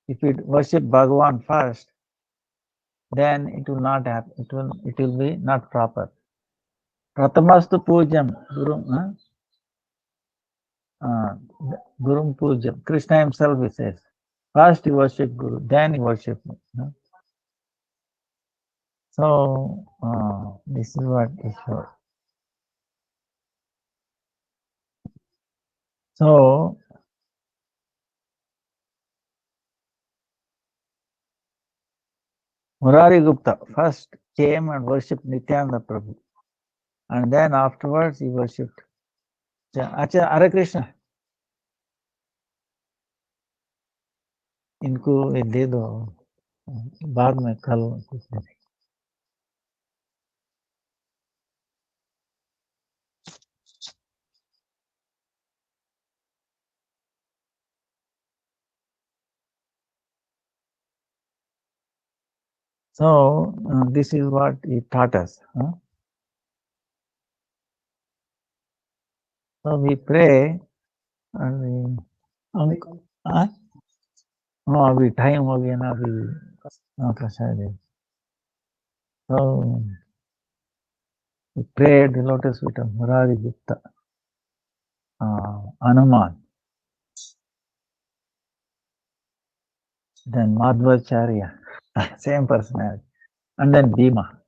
if you worship Bhagavan first, then it will not happen. It will be not proper. Pratamastu Pujam Guru. Guru Pujam. Krishna himself he says. First you worship Guru, then you worship me. So this is what is showed. So Murari Gupta first came and worshipped Nityananda Prabhu, and then afterwards he worshipped. अच्छा हरे कृष्ण इनको ये दे दो बाद में कल कुछ नहीं. So this is what he taught us. So we pray and we no अभी टाइम हो गया ना अभी प्रसाद है. So we prayed the lotus feet of Murari Gupta, Hanuman, then Madhvacharya, same personality, and then Bhima,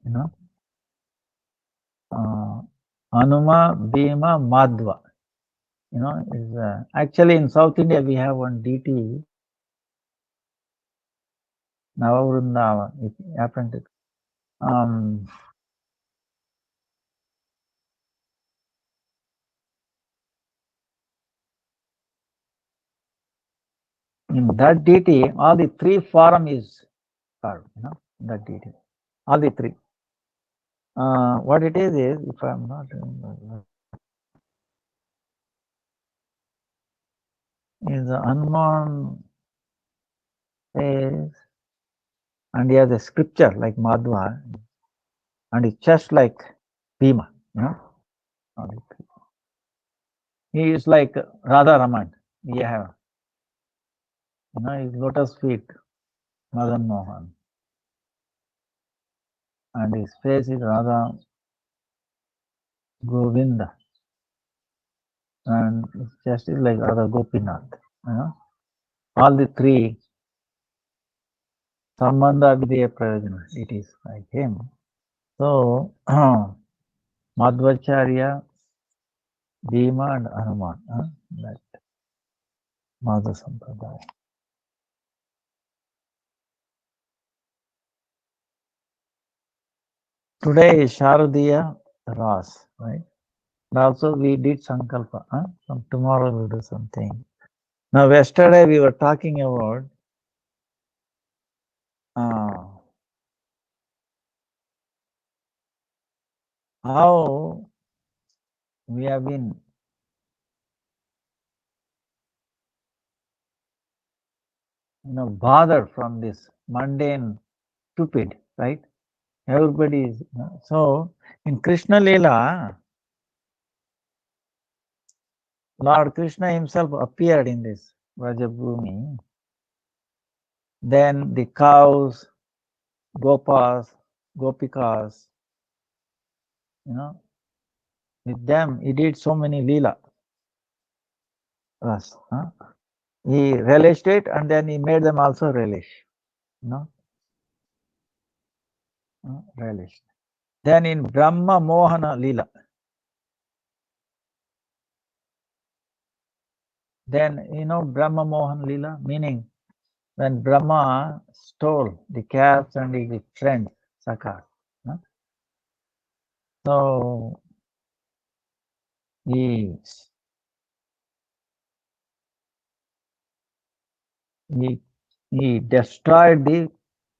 Hanuma, Bhima, Madhva. Is actually in South India we have one deity, Navavrundava. It happened. In that deity, all the three form is carved. That deity, all the three. What it is if I'm not is Hanuman face, and he has a scripture like Madhva, and it's just like Bhima. He is like Radha Raman. We have, his lotus feet, Madan Mohan, and his face is Radha Govinda, and his chest is like Radha Gopinath. All the three Sambandha Vidya Prayojana, it is like him. So Madhvacharya, Bhima and Hanuman, that Madhva Sampradaya. Today is Sharadiya Ras, right? And also we did Sankalpa. From tomorrow we'll do something. Now yesterday we were talking about how we have been bothered from this mundane stupid, right? Everybody is so in Krishna Leela, Lord Krishna himself appeared in this Vrajabhumi. Then the cows, gopas, gopikas, with them he did so many Leela. He relished it and then he made them also relish. Relished. Then in Brahma Mohana Leela, then Brahma Mohan Leela, meaning when Brahma stole the calves and his friends, Sakas. So he destroyed the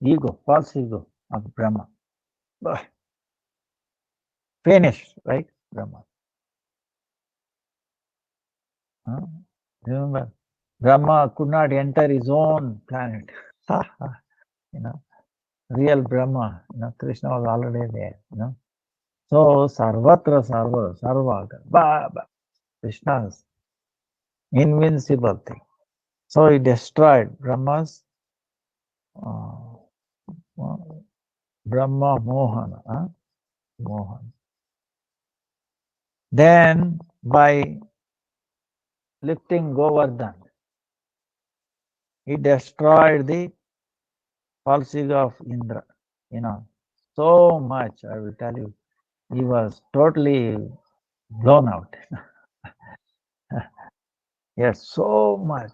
ego, false ego of Brahma. Finished, right? Brahma. Remember, Brahma could not enter his own planet. You know, real Brahma, Krishna was already there, So, Sarvatra Sarva, Krishna's invincible thing. So, he destroyed Brahma's Brahma Mohana. Mohan. Then, by lifting Govardhan, he destroyed the false ego of Indra. So much, I will tell you. He was totally blown out. Yes, so much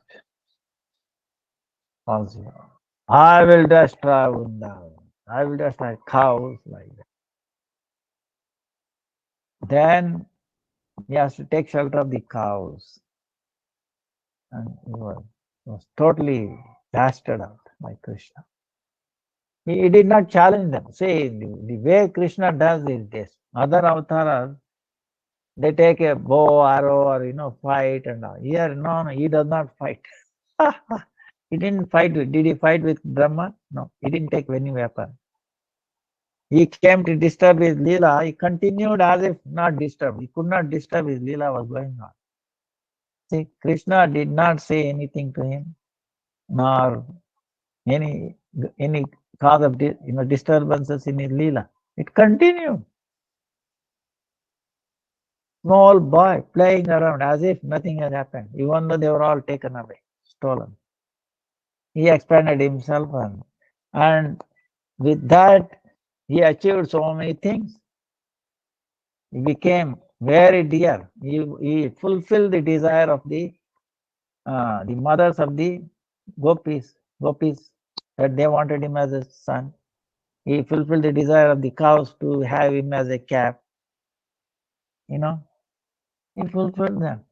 false ego. I will destroy Vrindavan. I will destroy cows like that. Then he has to take shelter of the cows. And he was totally blasted out by Krishna. He did not challenge them. See, the way Krishna does is this. Other avatars, they take a bow, arrow, or fight and all. Here, no, he does not fight. He didn't fight. Did he fight with Brahma? No, he didn't take any weapon. He came to disturb his Leela. He continued as if not disturbed. He could not disturb his Leela was going on. See, Krishna did not say anything to him, nor any cause of disturbances in his Leela. It continued. Small boy playing around as if nothing had happened, even though they were all taken away, stolen. He expanded himself, and with that, he achieved so many things. He became very dear. He fulfilled the desire of the mothers of the gopis, that they wanted him as a son. He fulfilled the desire of the cows to have him as a calf. He fulfilled them.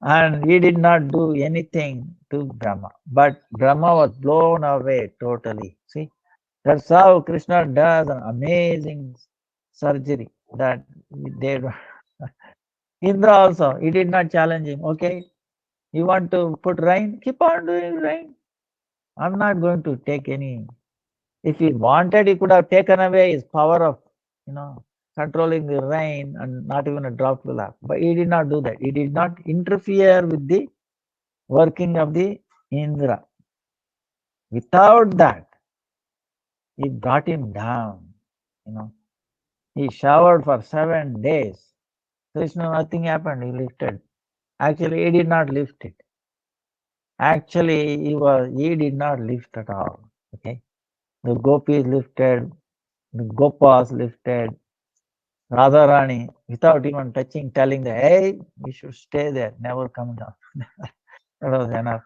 And he did not do anything to Brahma. But Brahma was blown away totally. See, that's how Krishna does an amazing surgery that they Indra also, he did not challenge him. Okay, you want to put rain? Keep on doing rain. I'm not going to take any. If he wanted, he could have taken away his power of, controlling the rain and not even a drop will happen. But he did not do that. He did not interfere with the working of the Indra. Without that, he brought him down. He showered for 7 days. Krishna, nothing happened. He lifted. Actually, he did not lift it. Actually, he did not lift at all. Okay, the gopis lifted, the gopas lifted, Radharani, without even touching, telling them, hey, we should stay there, never come down. That was enough.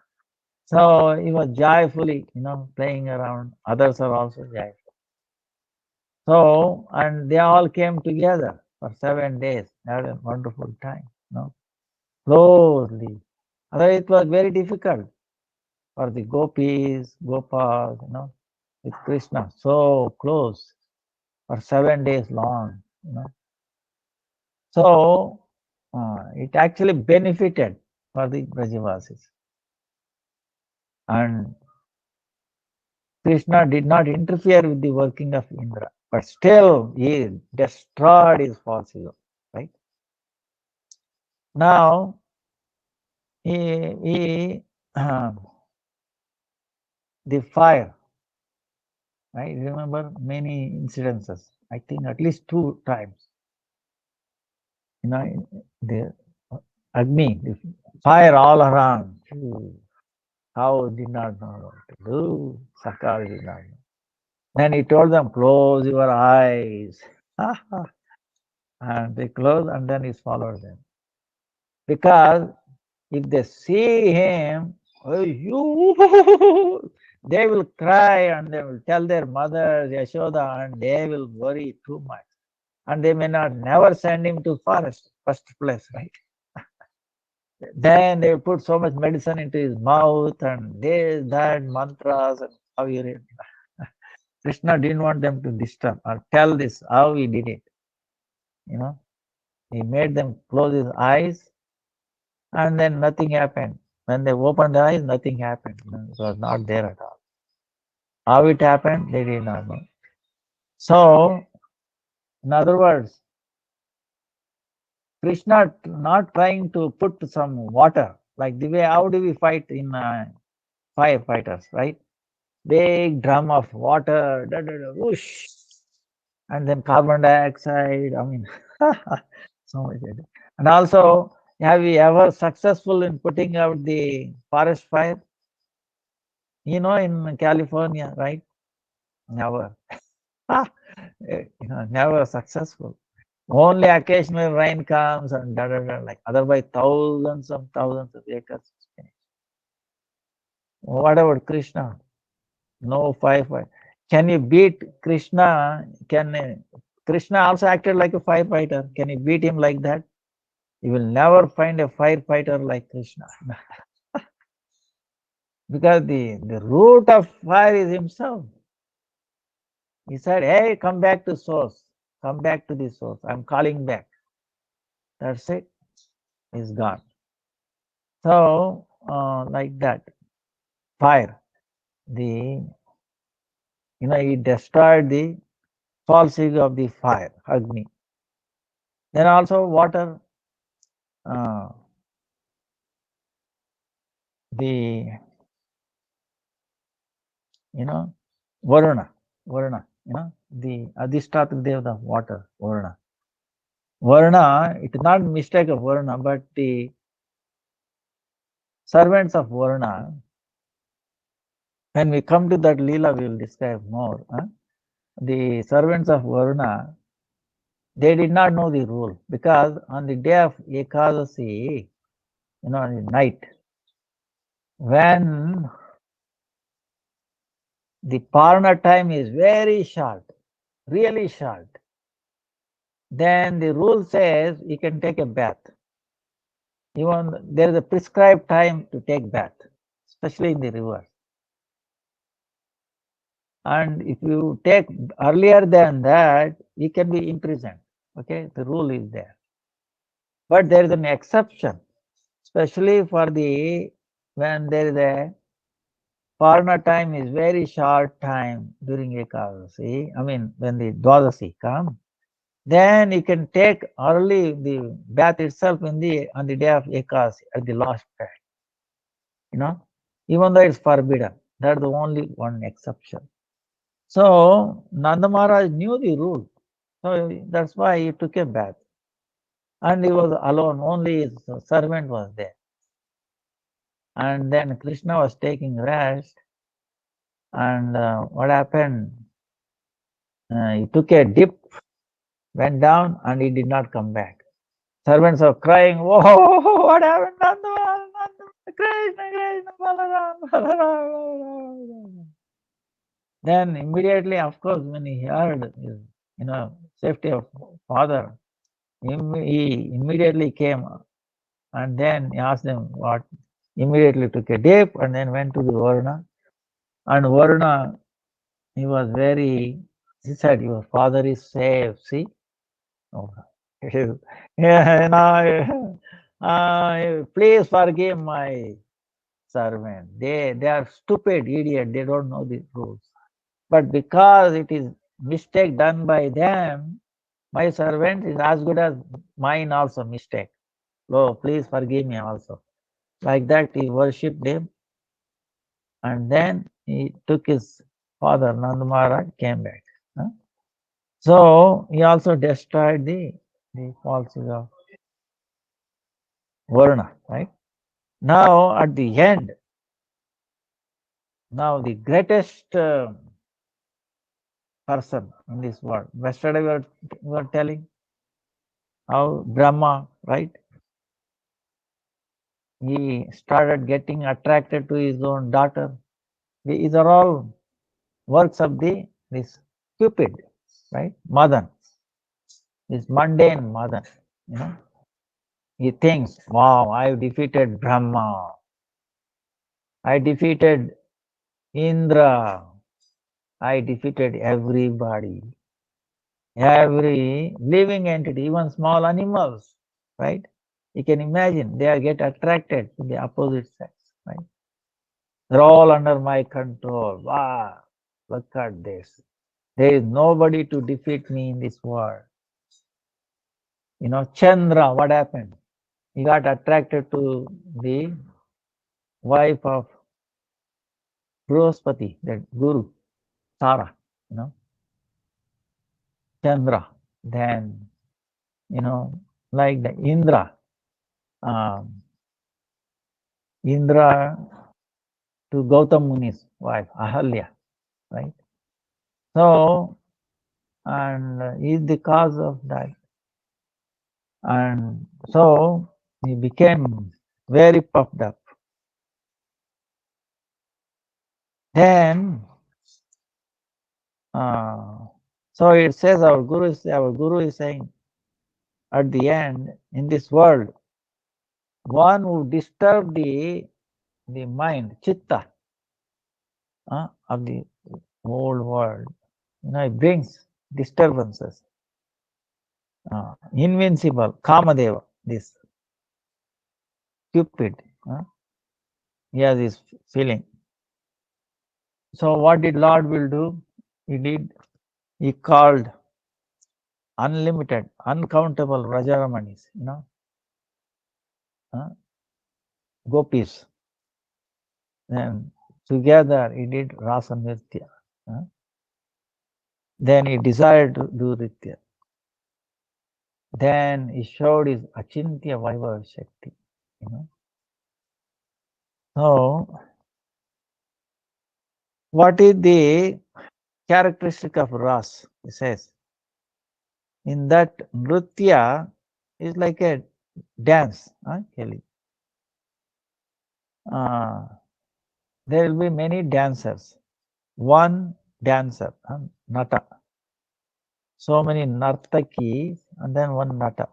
So he was joyfully, playing around. Others are also joyful. So, and they all came together for 7 days. They had a wonderful time, closely. Otherwise, it was very difficult for the gopis, gopas, with Krishna, so close for 7 days long, So, it actually benefited for the Brajavasis. And Krishna did not interfere with the working of Indra, but still he destroyed his false ego, right? Now, the fire, right? Remember many incidences, I think at least 2 times. The Agni, the fire all around. How did not know what to do. Sakar did not know. Then he told them, close your eyes. And they closed, and then he followed them. Because if they see him, they will cry and they will tell their mother, Yashoda, and they will worry too much. And they may never send him to forest, first place, right? Then they put so much medicine into his mouth and this, that, mantras and how you read. Krishna didn't want them to disturb or tell this how he did it. He made them close his eyes and then nothing happened. When they opened the eyes, nothing happened. It was not there at all. How it happened, they did not know. So, in other words, Krishna not trying to put some water, like the way how do we fight in firefighters, right? Big drum of water, whoosh, and then carbon dioxide. I mean, so much. And also, have you ever successful in putting out the forest fire? In California, right? Never. Never successful. Only occasional rain comes and like otherwise thousands of acres. What about Krishna? No firefighter. Can you beat Krishna? Krishna also acted like a firefighter? Can you beat him like that? You will never find a firefighter like Krishna. Because the root of fire is himself. He said, hey, come back to source. Come back to the source. I'm calling back. That's it. He's gone. So, like that. Fire. He destroyed the false ego of the fire, Agni. Then also water. The Varuna, the Adhishthata Deva of water, Varuna. Varuna, it is not mistake of Varuna, but the servants of Varuna, when we come to that Leela, we will describe more. The servants of Varuna, they did not know the rule because on the day of Ekadasi, on the night, when the Parna time is very short, really short, then the rule says you can take a bath. Even there is a prescribed time to take bath, especially in the river. And if you take earlier than that, you can be imprisoned. Okay, the rule is there. But there is an exception, especially for when there is a Parna time is very short time during Ekadasi. I mean, when the Dwadasi comes, then you can take early the bath itself on the day of Ekadasi at the last time. Even though it's forbidden, that's the only one exception. So Nanda Maharaj knew the rule, so that's why he took a bath, and he was alone. Only his servant was there, and then Krishna was taking rest. And what happened? He took a dip, went down, and he did not come back. Servants are crying, "Whoa, what happened, Nanda? Krishna, Balaram, Balaram." Then immediately, of course, when he heard his, safety of father, he immediately came and then he asked them what. Immediately took a dip and then went to the Varuna. And Varuna, he was he said, your father is safe, see? Oh, please forgive my servant. They are stupid, idiot. They don't know the rules. But because it is mistake done by them, my servant is as good as mine also mistake. Oh, please forgive me also. Like that, he worshipped him. And then he took his father, Nanda Maharaj, came back. So he also destroyed the falsehood of Varuna, right? Now, at the end, now the greatest person in this world. Yesterday we were telling how Brahma, right? He started getting attracted to his own daughter. These are all works of this Cupid, right? Madan, this mundane Madan, He thinks, wow, I defeated Brahma. I defeated Indra. I defeated everybody. Every living entity, even small animals, right? You can imagine they get attracted to the opposite sex, right? They're all under my control. Wow, look at this. There is nobody to defeat me in this world. You know, Chandra, what happened? He got attracted to the wife of Bruhaspati, that Guru, Tara, you know, Chandra. Then, you know, like the Indra, um, Indra to Gautam Muni's wife, Ahalya, right? So, and is the cause of that. And so he became very puffed up. Then, so it says our Guru is saying at the end, in this world, one who disturb the mind, chitta, of the whole world, you know, it brings disturbances. Invincible, Kamadeva, this Cupid, he has this feeling. So what did Lord will do? He called unlimited, uncountable Rajaramanis, you know, gopis. Then together he did Rasa Nritya. Then he desired to do Nritya. Then he showed his Achintya Vaibhav Shakti, you know. So, what is the characteristic of Ras? He says, in that Nritya is like a dance, Kelly. There will be many dancers. One dancer, Nata. So many Nartakis and then one Nata.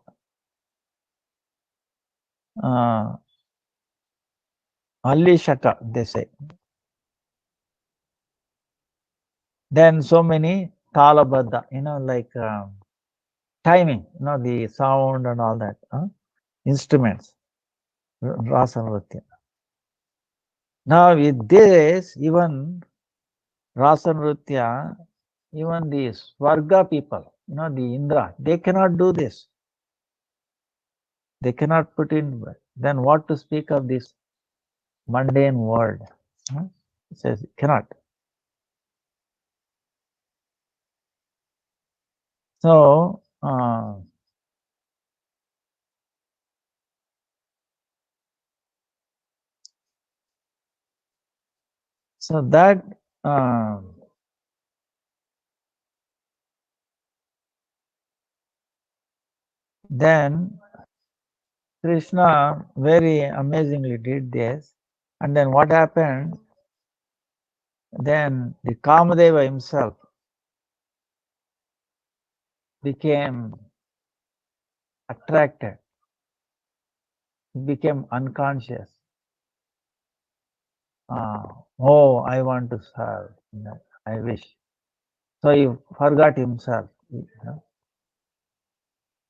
Allishaka, they say. Then so many Talabadha, you know, like timing, you know, the sound and all that, instruments, Rasa Nritya. Now with this, even Rasa Nritya, even the Swarga people, you know, the Indra, they cannot do this. They cannot put in, then what to speak of this mundane world? It says cannot. So, so that then Krishna very amazingly did this. And then what happened? Then the Kamadeva himself became attracted, he became unconscious. Oh, I want to serve, I wish. So he forgot himself.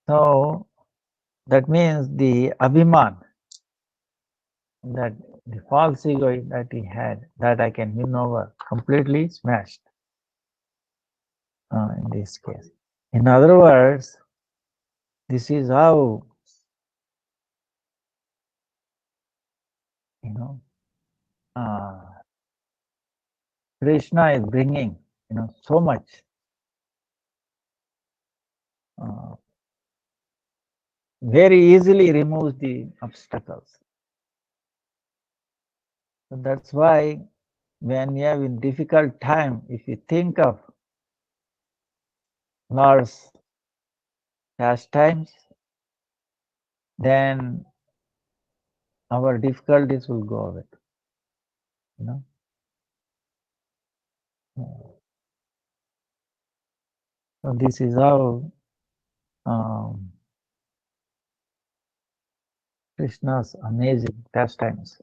So that means the Abhiman, that the false ego that he had, that I can win over, completely smashed in this case. In other words, this is how, you know, Krishna is bringing, you know, so much very easily removes the obstacles. So that's why when you have in difficult time, if you think of Lord's pastimes, then our difficulties will go away. You know. So this is how Krishna's amazing pastimes.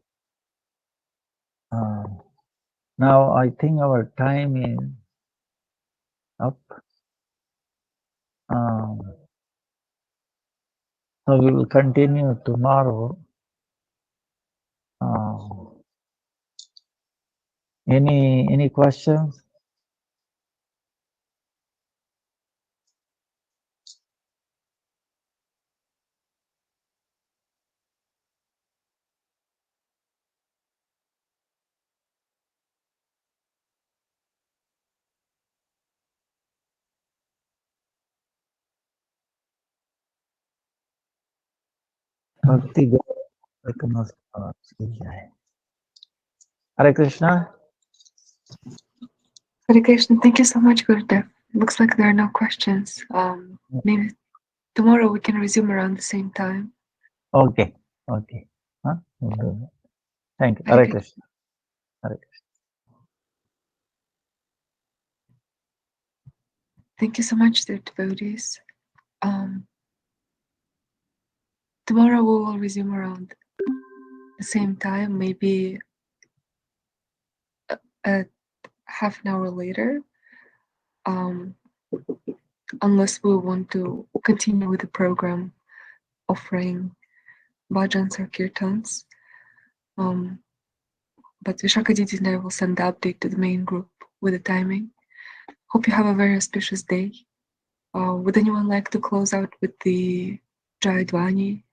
Now I think our time is up. So we will continue tomorrow. Any questions? Bhakti Hare Krishna. Hare Krishna, thank you so much, Gurudev. Looks like there are no questions. Maybe tomorrow we can resume around the same time. Okay. We'll do that. Thank you. Hare Krishna. Hare Krishna. Thank you so much, dear devotees. Tomorrow we will resume around the same time, maybe a half an hour later, unless we want to continue with the program offering bhajans or kirtans. But Vishakaditi and I will send the update to the main group with the timing. Hope you have a very auspicious day. Would anyone like to close out with the Jayadvani